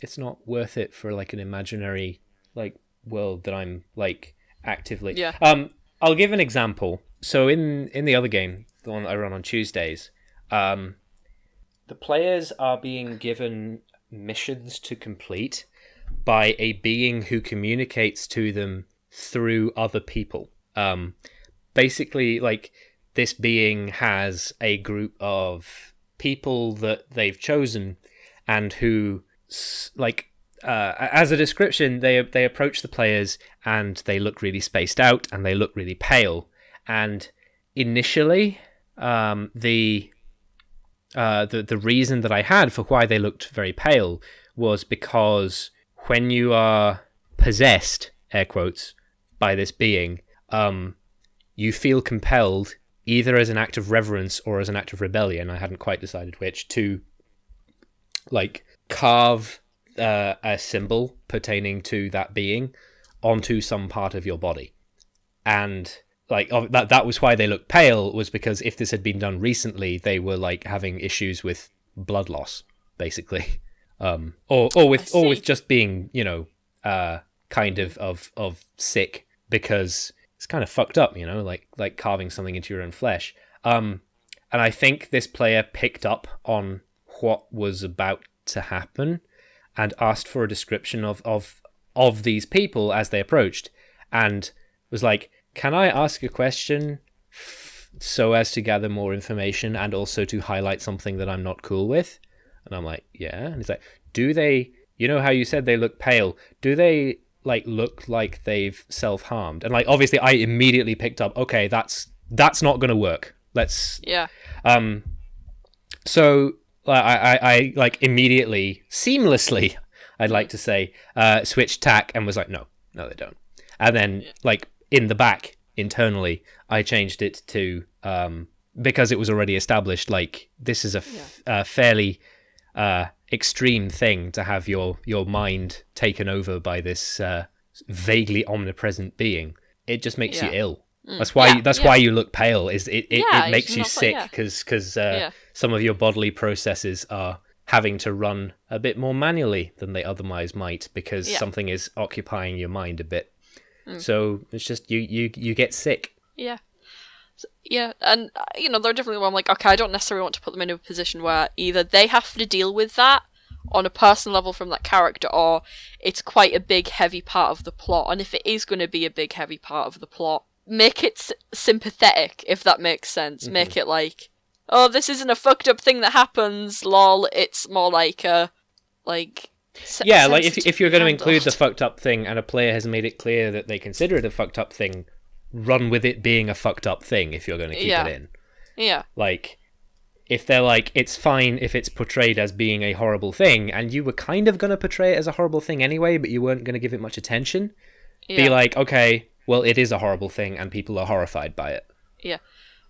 It's not worth it for like an imaginary like world that I'm like actively... Yeah. I'll give an example. So in the other game, the one I run on Tuesdays, the players are being given missions to complete by a being who communicates to them through other people. Basically, like, this being has a group of people that they've chosen and who, like, as a description, they approach the players and they look really spaced out and they look really pale. And initially, the reason that I had for why they looked very pale was because when you are possessed, air quotes, by this being, you feel compelled, either as an act of reverence or as an act of rebellion, I hadn't quite decided which, to like carve a symbol pertaining to that being onto some part of your body. And like that was why they looked pale, was because if this had been done recently, they were like having issues with blood loss, basically. Or with just being, kind of sick because it's kind of fucked up, like carving something into your own flesh. And I think this player picked up on what was about to happen and asked for a description of these people as they approached, and was like, "Can I ask a question so as to gather more information and also to highlight something that I'm not cool with?" And I'm like, "Yeah." And he's like, "Do they? You know how you said they look pale? Do they look like they've self-harmed?" And obviously, I immediately picked up. Okay, that's not going to work. Let's Yeah. So I immediately, seamlessly, I'd like to say, switched tack and was like, no, they don't. And then in the back internally, I changed it to because it was already established. This is a fairly extreme thing to have your mind taken over by this vaguely omnipresent being. It just makes you ill. That's why you look pale. It makes you sick because some of your bodily processes are having to run a bit more manually than they otherwise might because something is occupying your mind a bit. So it's just you get sick. Yeah. Yeah, and there are definitely where I'm like, okay, I don't necessarily want to put them in a position where either they have to deal with that on a personal level from that character, or it's quite a big, heavy part of the plot. And if it is going to be a big, heavy part of the plot, make it sympathetic, if that makes sense. Mm-hmm. Make it like, oh, this isn't a fucked up thing that happens, lol. It's more like a, if you're going to include the fucked up thing and a player has made it clear that they consider it a fucked up thing, run with it being a fucked up thing if you're going to keep it in. Yeah. If they're like, it's fine if it's portrayed as being a horrible thing, and you were kind of going to portray it as a horrible thing anyway, but you weren't going to give it much attention, be like, okay, well, it is a horrible thing, and people are horrified by it. Yeah.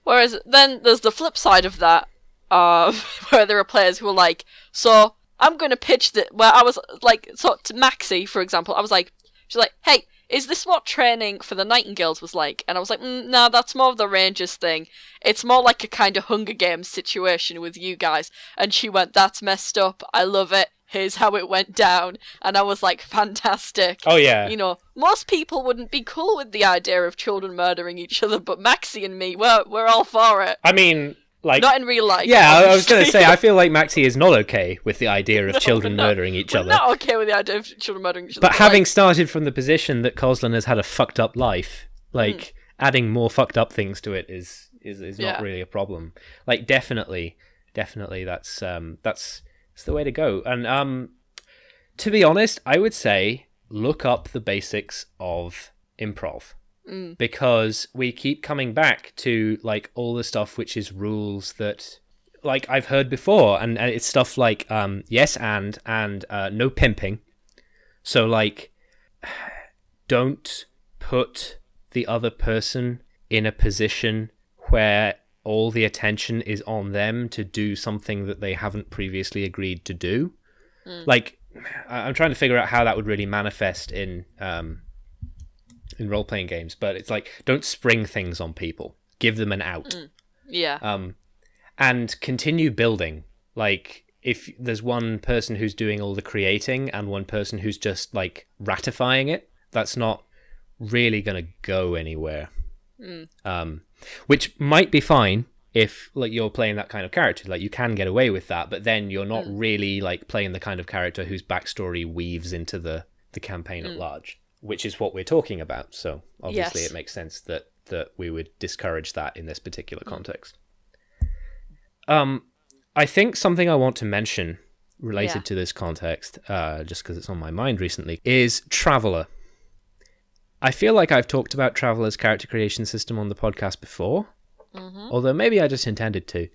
Whereas then there's the flip side of that, where there are players who are like, so I'm going to pitch that, where I was like, so to Maxie, for example, I was like, she's like, hey, is this what training for the Nightingales was like? And I was like, no, that's more of the Rangers thing. It's more like a kind of Hunger Games situation with you guys. And she went, that's messed up. I love it. Here's how it went down. And I was like, fantastic. Oh, yeah. Most people wouldn't be cool with the idea of children murdering each other, but Maxie and me, we're all for it. I mean, not in real life. Yeah, obviously. I was going to say, I feel like Maxie is not okay with the idea of children murdering each other. Not okay with the idea of children murdering each other. But having started from the position that Coslin has had a fucked up life, adding more fucked up things to it is not really a problem. Definitely that's the way to go. And to be honest, I would say look up the basics of improv. Because we keep coming back to all the stuff which is rules that I've heard before, and it's stuff like yes and no pimping. So don't put the other person in a position where all the attention is on them to do something that they haven't previously agreed to do. I'm trying to figure out how that would really manifest in role-playing games, but it's don't spring things on people. Give them an out. Yeah. And continue building. If there's one person who's doing all the creating and one person who's just ratifying it, that's not really going to go anywhere. Which might be fine if you're playing that kind of character. You can get away with that, but then you're not really playing the kind of character whose backstory weaves into the campaign at large. Which is what we're talking about. So obviously it makes sense that we would discourage that in this particular context. I think something I want to mention related to this context, just because it's on my mind recently, is Traveller. I feel like I've talked about Traveller's character creation system on the podcast before, although maybe I just intended to.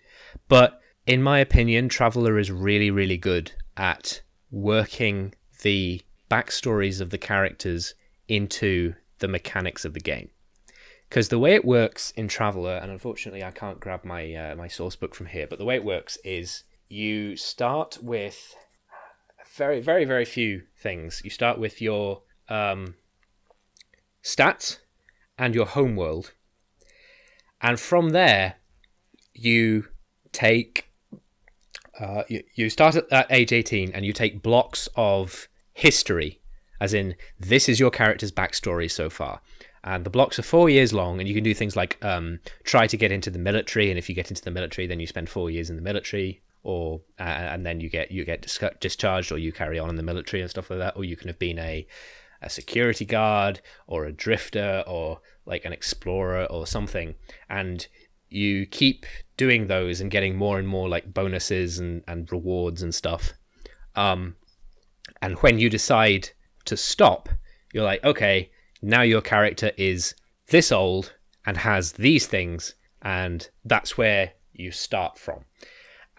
But in my opinion, Traveller is really, really good at working the backstories of the characters into the mechanics of the game. Because the way it works in Traveller, and unfortunately I can't grab my my source book from here, but the way it works is you start with very, very, very few things. You start with your stats and your homeworld. And from there, you take You start at age 18 and you take blocks of history, as in, this is your character's backstory so far. And the blocks are 4 years long, and you can do things like try to get into the military, and if you get into the military, then you spend 4 years in the military, or and then you get discharged, or you carry on in the military and stuff like that, or you can have been a security guard, or a drifter, or like an explorer, or something, and you keep doing those and getting more and more like bonuses and rewards and stuff. And when you decide to stop, you're like, okay, now your character is this old and has these things, and that's where you start from.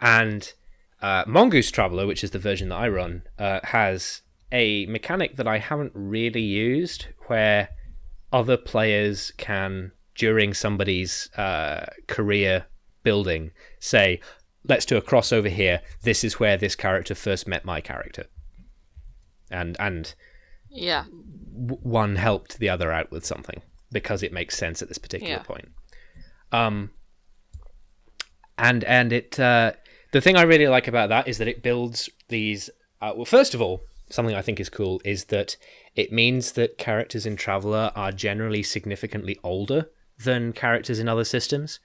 And Mongoose Traveler, which is the version that I run, has a mechanic that I haven't really used, where other players can, during somebody's career building, say, let's do a crossover here. This is where this character first met my character. And yeah, one helped the other out with something because it makes sense at this particular point. And it the thing I really like about that is that it builds these. Well, first of all, something I think is cool is that it means that characters in Traveller are generally significantly older than characters in other systems.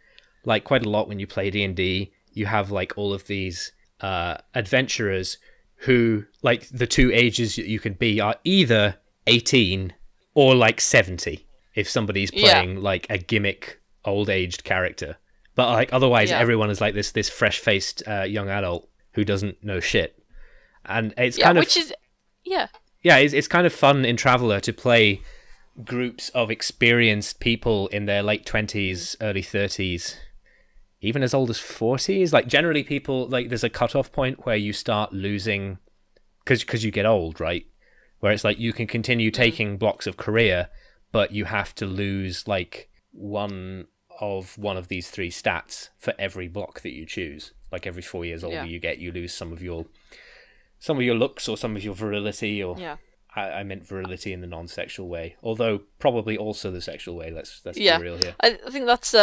Like quite a lot when you play D&D, you have like all of these adventurers who, like, the two ages you could be are either 18 or like 70 if somebody's playing like a gimmick old-aged character. But like otherwise everyone is like this fresh-faced young adult who doesn't know shit. And it's kind of... which is... Yeah. Yeah, it's kind of fun in Traveller to play groups of experienced people in their late 20s, early 30s, even as old as 40s. Like, generally people, like, there's a cutoff point where you start losing, because you get old, right? Where it's like you can continue taking blocks of career, but you have to lose, like, one of these three stats for every block that you choose. Like, every 4 years older you get, you lose some of your looks or some of your virility, or I meant virility in the non-sexual way, although probably also the sexual way. Let's be real here. I think that's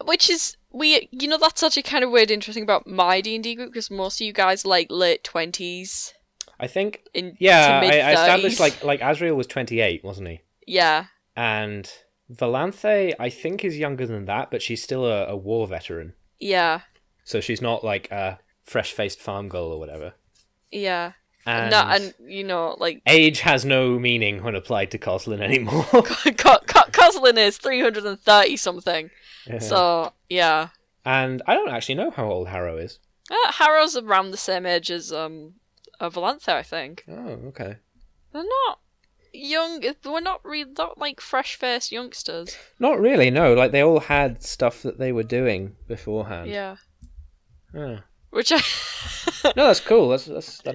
which is weird. You know, that's such a kind of weird, interesting about my D&D group, because most of you guys like late 20s. I think to mid-30s. I established like Asriel was 28, wasn't he? Yeah. And Valanthe, I think, is younger than that, but she's still a war veteran. Yeah. So she's not like a fresh-faced farm girl or whatever. Yeah. And you know, like... age has no meaning when applied to Coslin anymore. Coslin is 330-something. Yeah. So, yeah. And I don't actually know how old Harrow is. Harrow's around the same age as Valanthe, I think. Oh, okay. They're not young. We're not really not like fresh-faced youngsters. Not really, no. Like, they all had stuff that they were doing beforehand. Yeah. Yeah. Which I... No, that's cool. That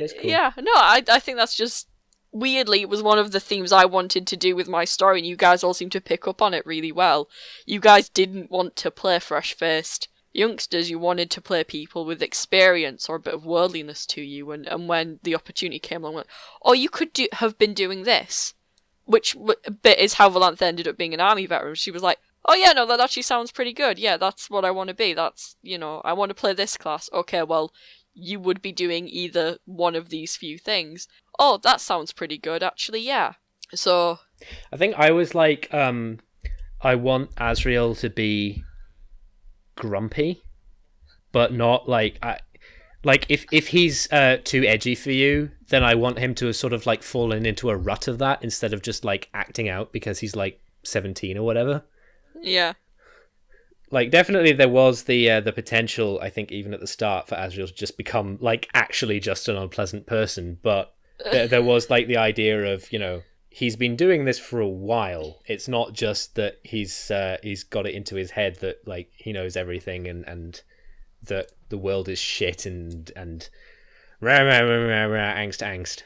is cool. Yeah, no, I think that's just... Weirdly, it was one of the themes I wanted to do with my story, and you guys all seem to pick up on it really well. You guys didn't want to play fresh-faced youngsters. You wanted to play people with experience or a bit of worldliness to you, and when the opportunity came along, oh, you could have been doing this. Which bit is how Valanthe ended up being an army veteran. She was like, oh yeah, no, that actually sounds pretty good. Yeah, that's what I want to be. That's, you know, I want to play this class. Okay, well, you would be doing either one of these few things. Oh, that sounds pretty good, actually, yeah. So... I think I was like, I want Asriel to be grumpy, but not like... if he's too edgy for you, then I want him to have sort of like fallen into a rut of that instead of just like acting out because he's like 17 or whatever. Yeah. Like, definitely there was the potential, I think, even at the start, for Asriel to just become, like, actually just an unpleasant person, but there was, like, the idea of, you know, he's been doing this for a while. It's not just that he's got it into his head that, like, he knows everything and that the world is shit and rah, rah, rah, rah, rah, angst.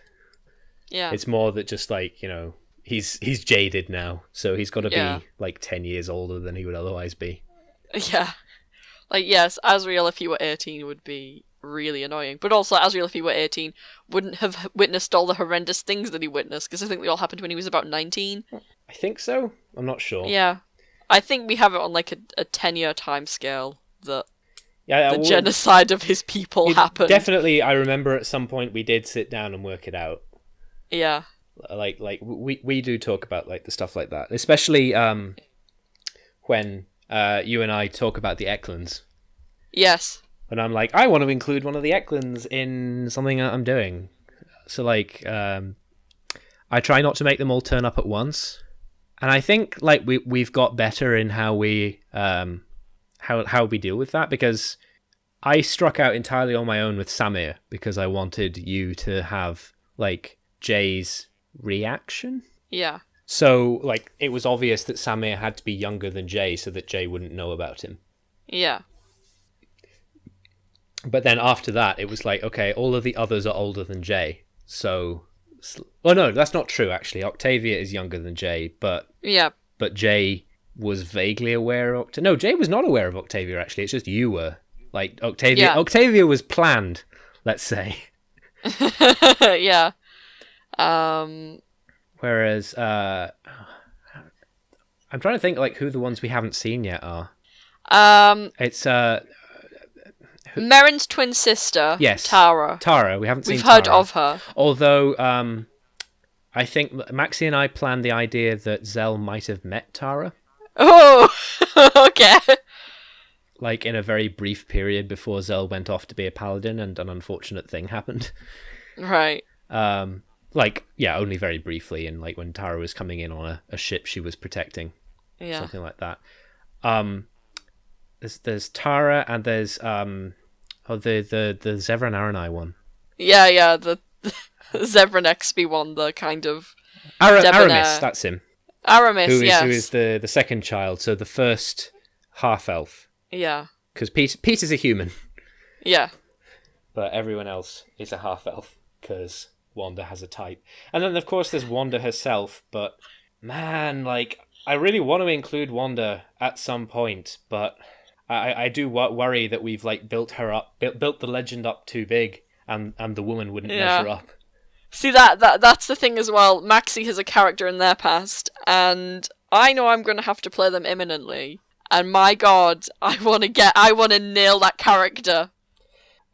Yeah. It's more that just, like, you know, he's jaded now, so he's got to be, like, 10 years older than he would otherwise be. Yeah. Like, yes, Asriel, if he were 18, would be really annoying. But also, Asriel, if he were 18, wouldn't have witnessed all the horrendous things that he witnessed, because I think they all happened when he was about 19. I think so. I'm not sure. Yeah. I think we have it on, like, a 10-year time scale that... Yeah, the genocide of his people happened. Definitely, I remember at some point we did sit down and work it out. Yeah. Like we do talk about like the stuff like that, especially when you and I talk about the Eklunds. Yes. And I'm like, I want to include one of the Eklunds in something that I'm doing. So like, I try not to make them all turn up at once. And I think like we've got better in how we how we deal with that, because I struck out entirely on my own with Samir because I wanted you to have like Jay's reaction. Yeah. So like it was obvious that Samir had to be younger than Jay so that Jay wouldn't know about him. Yeah. But then after that, it was like, okay, all of the others are older than Jay. So, well, no, that's not true, actually. Octavia is younger than Jay, but Jay was vaguely aware of... No, Jay was not aware of Octavia, actually. It's just you were. Like, Octavia was planned, let's say. Yeah. Whereas, I'm trying to think, like, who the ones we haven't seen yet are. It's, Merrin's twin sister, yes, Tara. Tara, we haven't seen Tara. We've heard of her. Although, I think Maxie and I planned the idea that Zell might have met Tara. Oh, okay. Like, in a very brief period before Zell went off to be a paladin and an unfortunate thing happened. Right. Like, yeah, only very briefly, and like when Tara was coming in on a ship she was protecting. Yeah. Something like that. There's Tara, and there's the Zevran Aranai one. Yeah, the Zevran XP one, the kind of Aramis, that's him. Aramis, who is the second child, so the first half elf. Yeah. Because Peter's a human. Yeah. But everyone else is a half elf because Wanda has a type, and then of course there's Wanda herself. But man, like I really want to include Wanda at some point, but I do worry that we've like built her up, built the legend up too big, and the woman wouldn't measure up. See that's the thing as well. Maxie has a character in their past, and I know I'm going to have to play them imminently. And my God, I want to nail that character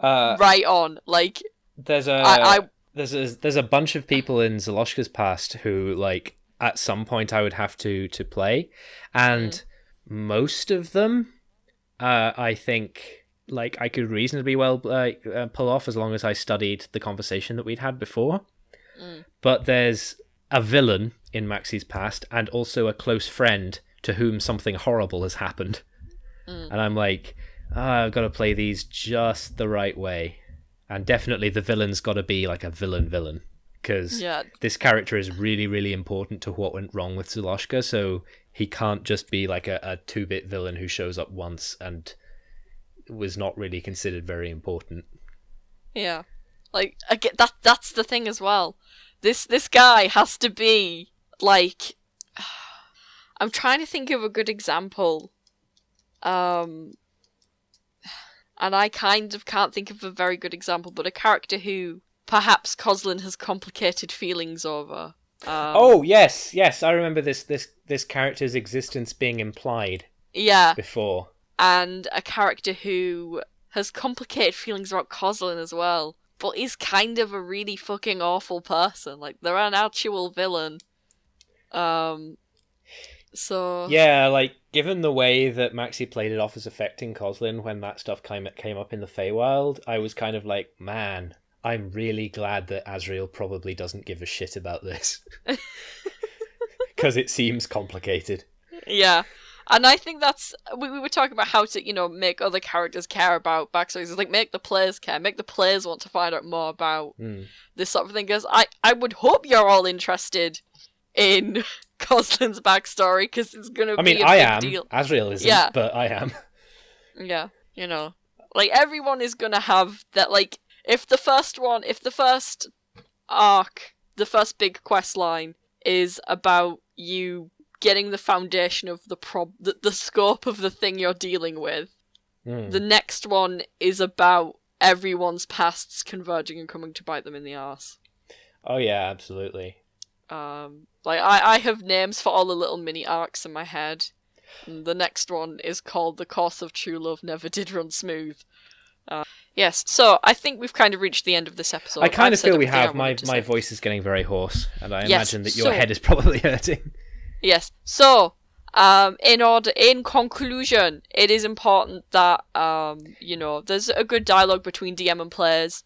right on. Like there's a bunch of people in Zaloshka's past who like at some point I would have to play, and most of them. I think like I could reasonably well pull off as long as I studied the conversation that we'd had before. But there's a villain in Maxie's past and also a close friend to whom something horrible has happened. And I'm like, I've got to play these just the right way. And definitely the villain's got to be like a villain. Because this character is really, really important to what went wrong with Zaloshka, so he can't just be like a 2-bit villain who shows up once and was not really considered very important. Yeah. Like, again, that's the thing as well. This guy has to be, like... I'm trying to think of a good example. And I kind of can't think of a very good example, but a character who... perhaps Coslin has complicated feelings over. Oh yes, I remember this character's existence being implied. Yeah. Before. And a character who has complicated feelings about Coslin as well, but is kind of a really fucking awful person. Like they're an actual villain. So. Yeah, like given the way that Maxie played it off as affecting Coslin when that stuff came up in the Feywild, I was kind of like, man. I'm really glad that Azrael probably doesn't give a shit about this. Because it seems complicated. Yeah. And I think that's... We were talking about how to, make other characters care about backstories. It's like, make the players care. Make the players want to find out more about this sort of thing. Because I would hope you're all interested in Coslin's backstory, because it's going to be a big deal. Azrael isn't, but I am. Yeah, Like, everyone is going to have that, like... If the first arc, the first big quest line is about you getting the foundation of the scope of the thing you're dealing with, the next one is about everyone's pasts converging and coming to bite them in the arse. Oh yeah, absolutely. Like I have names for all the little mini arcs in my head. And the next one is called The Course of True Love Never Did Run Smooth. Yes, so I think we've kind of reached the end of this episode. I kind of feel we have. My voice is getting very hoarse, and I Yes, imagine that your so- head is probably hurting. Yes, so in conclusion, it is important that there's a good dialogue between DM and players.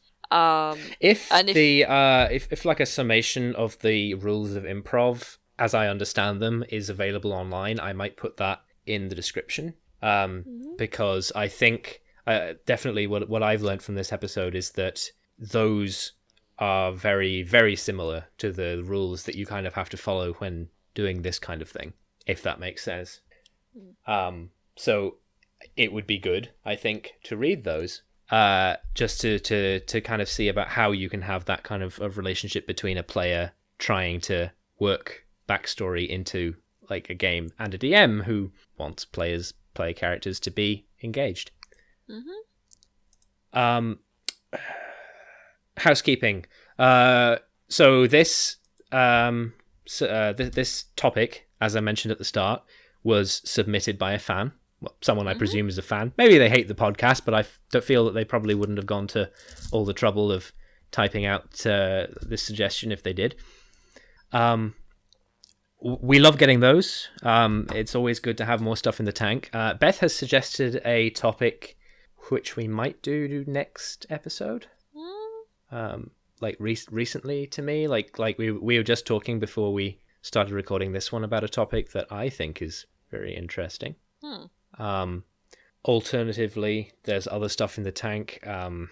If like a summation of the rules of improv, as I understand them, is available online, I might put that in the description. Because I think definitely what I've learned from this episode is that those are very, very similar to the rules that you kind of have to follow when doing this kind of thing, if that makes sense. So it would be good, I think, to read those. Just to kind of see about how you can have that kind of relationship between a player trying to work backstory into like a game and a DM who wants player characters to be engaged. Housekeeping. So this this topic, as I mentioned at the start, was submitted by a fan. Well, someone I presume is a fan. Maybe they hate the podcast, but I don't feel that they probably wouldn't have gone to all the trouble of typing out this suggestion if they did. We love getting those. It's always good to have more stuff in the tank. Beth has suggested a topic which we might do next episode. Recently to me, like we were just talking before we started recording this one about a topic that I think is very interesting. Alternatively, there's other stuff in the tank. To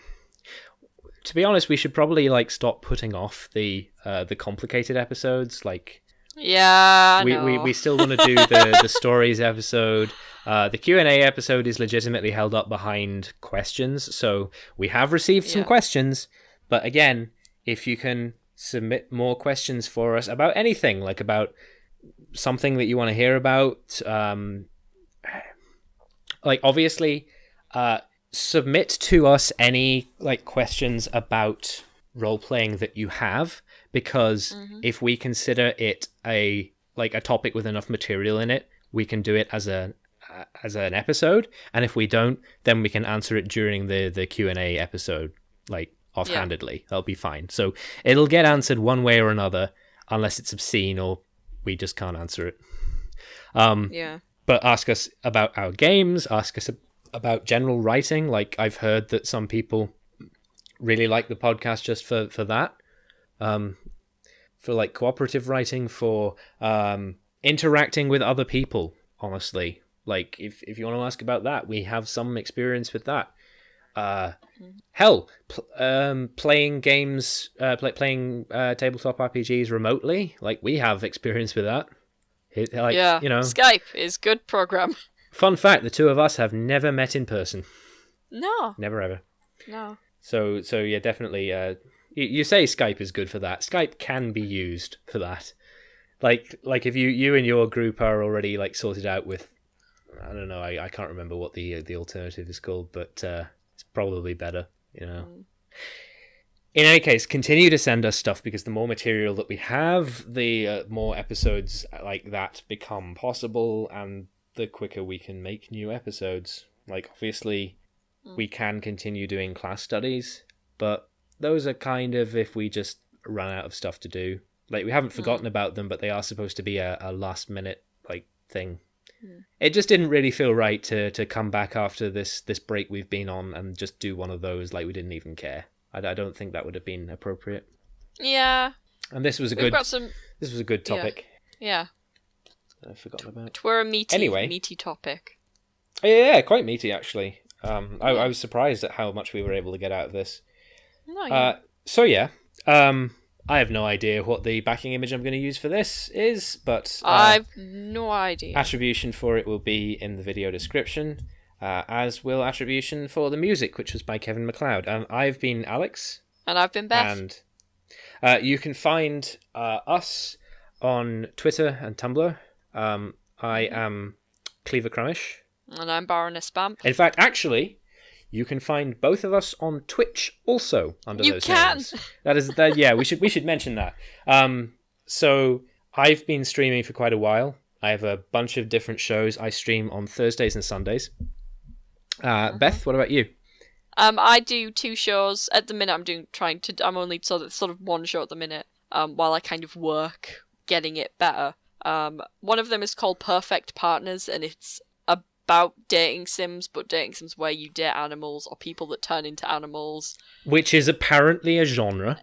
be honest, we should probably stop putting off the complicated episodes. We still want to do the stories episode. The Q&A episode is legitimately held up behind questions, so we have received some questions. But again, if you can submit more questions for us about anything, like about something that you want to hear about, obviously, submit to us any questions about role-playing that you have, because if we consider it a topic with enough material in it, we can do it as an episode, and if we don't, then we can answer it during the Q&A episode, offhandedly. That'll be fine. So it'll get answered one way or another, unless it's obscene or we just can't answer it. But ask us about our games, ask us about general writing. I've heard that some people really like the podcast just for that. For cooperative writing, for interacting with other people, honestly. If you want to ask about that, we have some experience with that. Playing games, playing tabletop RPGs remotely, we have experience with that. Skype is good program. Fun fact, the two of us have never met in person. No. Never ever. No. So yeah, definitely, you say Skype is good for that. Skype can be used for that. If you and your group are already sorted out with, I don't know, I can't remember what the alternative is called, but it's probably better, In any case, continue to send us stuff, because the more material that we have, the more episodes like that become possible, and the quicker we can make new episodes. Obviously, we can continue doing class studies, but those are kind of if we just run out of stuff to do. We haven't forgotten about them, but they are supposed to be a last minute thing. It just didn't really feel right to come back after this break we've been on and just do one of those we didn't even care. I don't think that would have been appropriate. Yeah. And this was a good topic. Yeah. I've forgotten about. It were a meaty topic. Yeah, quite meaty actually. I was surprised at how much we were able to get out of this. I have no idea what the backing image I'm going to use for this is, but I've no idea. Attribution for it will be in the video description, as will attribution for the music, which was by Kevin MacLeod. And I've been Alex. And I've been Beth. And you can find us on Twitter and Tumblr. I am Cleaver Cramish. And I'm Baroness Bamp. In fact, actually, you can find both of us on Twitch also under those names. Yeah, we should mention that. So I've been streaming for quite a while. I have a bunch of different shows I stream on Thursdays and Sundays. Beth, what about you? I do 2 shows at the minute. I'm only sort of 1 show at the minute. While I kind of work getting it better. One of them is called Perfect Partners, and it's about dating sims, but dating sims where you date animals or people that turn into animals. Which is apparently a genre.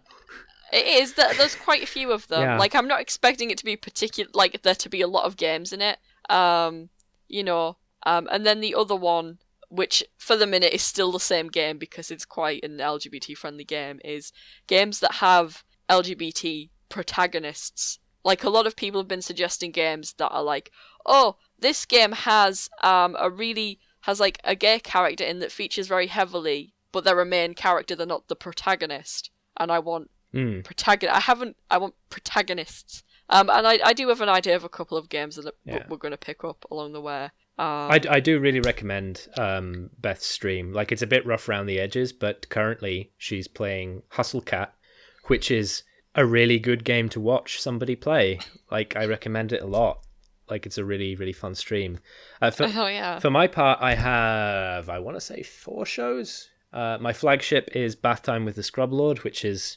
It is. There's quite a few of them. Yeah. Like, I'm not expecting it to be there to be a lot of games in it. And then the other one, which for the minute is still the same game because it's quite an LGBT friendly game, is games that have LGBT protagonists. Like, a lot of people have been suggesting games that are like, oh, this game has like a gay character in that features very heavily, but they're a main character, they're not the protagonist. And I want I want protagonists. And I do have an idea of a couple of games that we're going to pick up along the way. I do really recommend Beth's stream. Like, it's a bit rough around the edges, but currently she's playing Hustle Cat, which is a really good game to watch somebody play. Like, I recommend it a lot. Like, it's a really, really fun stream. For my part, I have, I want to say 4 shows. My flagship is Bath Time with the Scrub Lord, which is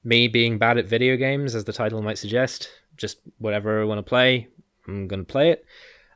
me being bad at video games, as the title might suggest. Just whatever I want to play, I'm going to play it.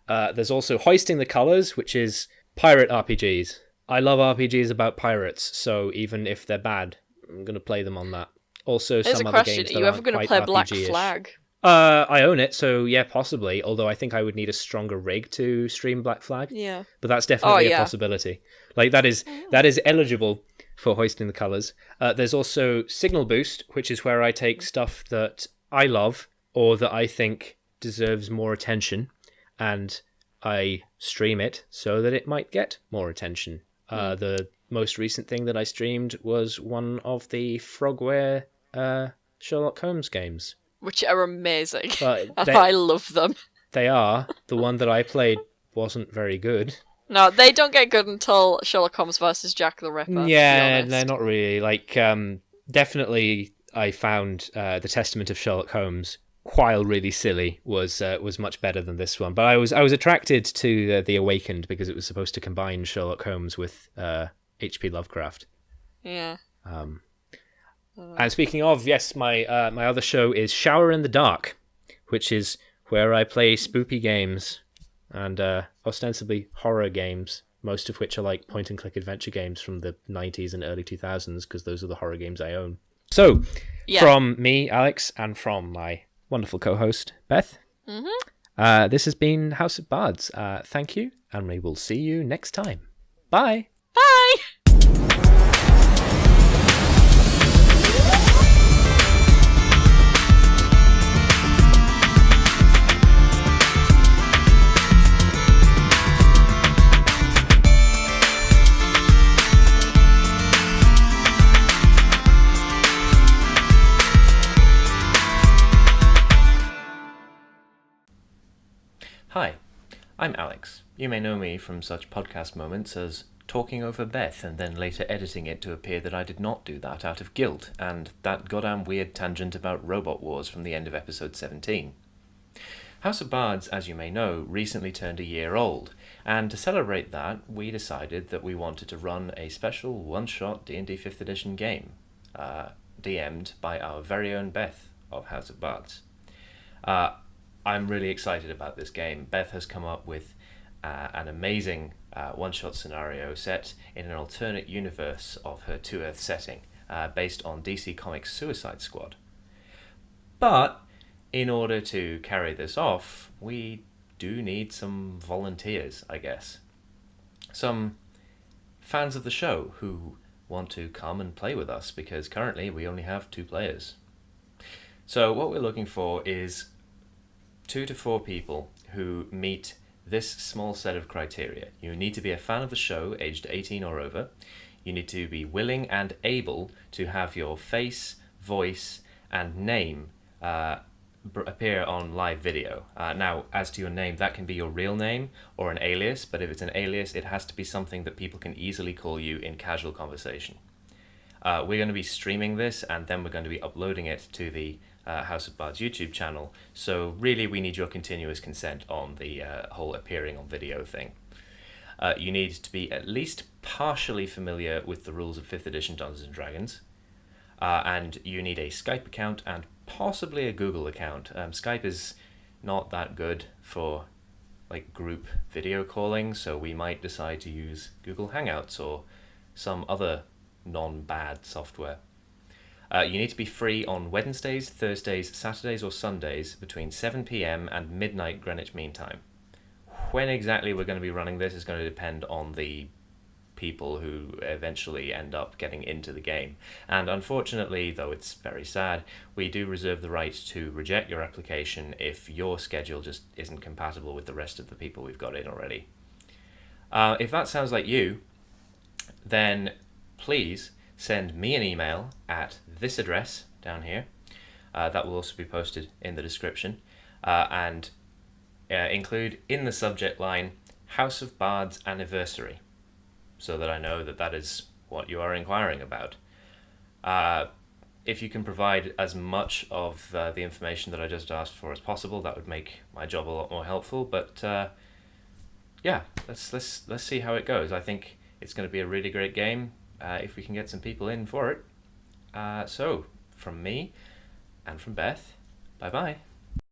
There's also Hoisting the Colours, which is pirate RPGs. I love RPGs about pirates, so even if they're bad, I'm going to play them on that. Also, There's some a other question. games Are that you ever aren't going to quite play Black RPG-ish. Flag? I own it, so yeah, possibly. Although I think I would need a stronger rig to stream Black Flag. Yeah. But that's definitely a possibility. Like, that is eligible for Hoisting the Colours. There's also Signal Boost, which is where I take stuff that I love or that I think deserves more attention, and I stream it so that it might get more attention. The most recent thing that I streamed was one of the Frogware Sherlock Holmes games. Which are amazing. And I love them. They are. The one that I played wasn't very good. No, they don't get good until Sherlock Holmes versus Jack the Ripper. Yeah, they're not really. Like, definitely I found The Testament of Sherlock Holmes, while really silly, was much better than this one. But I was attracted to The Awakened because it was supposed to combine Sherlock Holmes with H.P. Lovecraft. Yeah. And speaking of, yes, my other show is Shower in the Dark, which is where I play spoopy games and ostensibly horror games, most of which are like point-and-click adventure games from the 90s and early 2000s, because those are the horror games I own. So, from me, Alex, and from my wonderful co-host, Beth, this has been House of Bards. Thank you, and we will see you next time. Bye! Bye! Hi, I'm Alex. You may know me from such podcast moments as talking over Beth and then later editing it to appear that I did not do that out of guilt, and that goddamn weird tangent about Robot Wars from the end of episode 17. House of Bards, as you may know, recently turned a year old, and to celebrate that, we decided that we wanted to run a special one-shot D&D 5th edition game, DM'd by our very own Beth of House of Bards. I'm really excited about this game. Beth has come up with an amazing one-shot scenario set in an alternate universe of her 2-Earth setting, based on DC Comics' Suicide Squad. But in order to carry this off, we do need some volunteers, I guess. Some fans of the show who want to come and play with us, because currently we only have 2 players. So what we're looking for is 2 to 4 people who meet this small set of criteria. You need to be a fan of the show, aged 18 or over. You need to be willing and able to have your face, voice, and name appear on live video. Now, as to your name, that can be your real name or an alias, but if it's an alias, it has to be something that people can easily call you in casual conversation. We're going to be streaming this, and then we're going to be uploading it to the House of Bards YouTube channel. So really, we need your continuous consent on the whole appearing on video thing. You need to be at least partially familiar with the rules of 5th edition Dungeons and Dragons. And you need a Skype account and possibly a Google account. Skype is not that good for like group video calling, so we might decide to use Google Hangouts or some other non-bad software. You need to be free on Wednesdays, Thursdays, Saturdays or Sundays between 7 p.m. and midnight Greenwich Mean Time. When exactly we're going to be running this is going to depend on the people who eventually end up getting into the game. And unfortunately, though it's very sad, we do reserve the right to reject your application if your schedule just isn't compatible with the rest of the people we've got in already. If that sounds like you, then please send me an email at this address down here. That will also be posted in the description. And include in the subject line, House of Bards Anniversary, so that I know that that is what you are inquiring about. If you can provide as much of the information that I just asked for as possible, that would make my job a lot more helpful. But yeah, let's see how it goes. I think it's going to be a really great game if we can get some people in for it. So from me and from Beth, bye bye.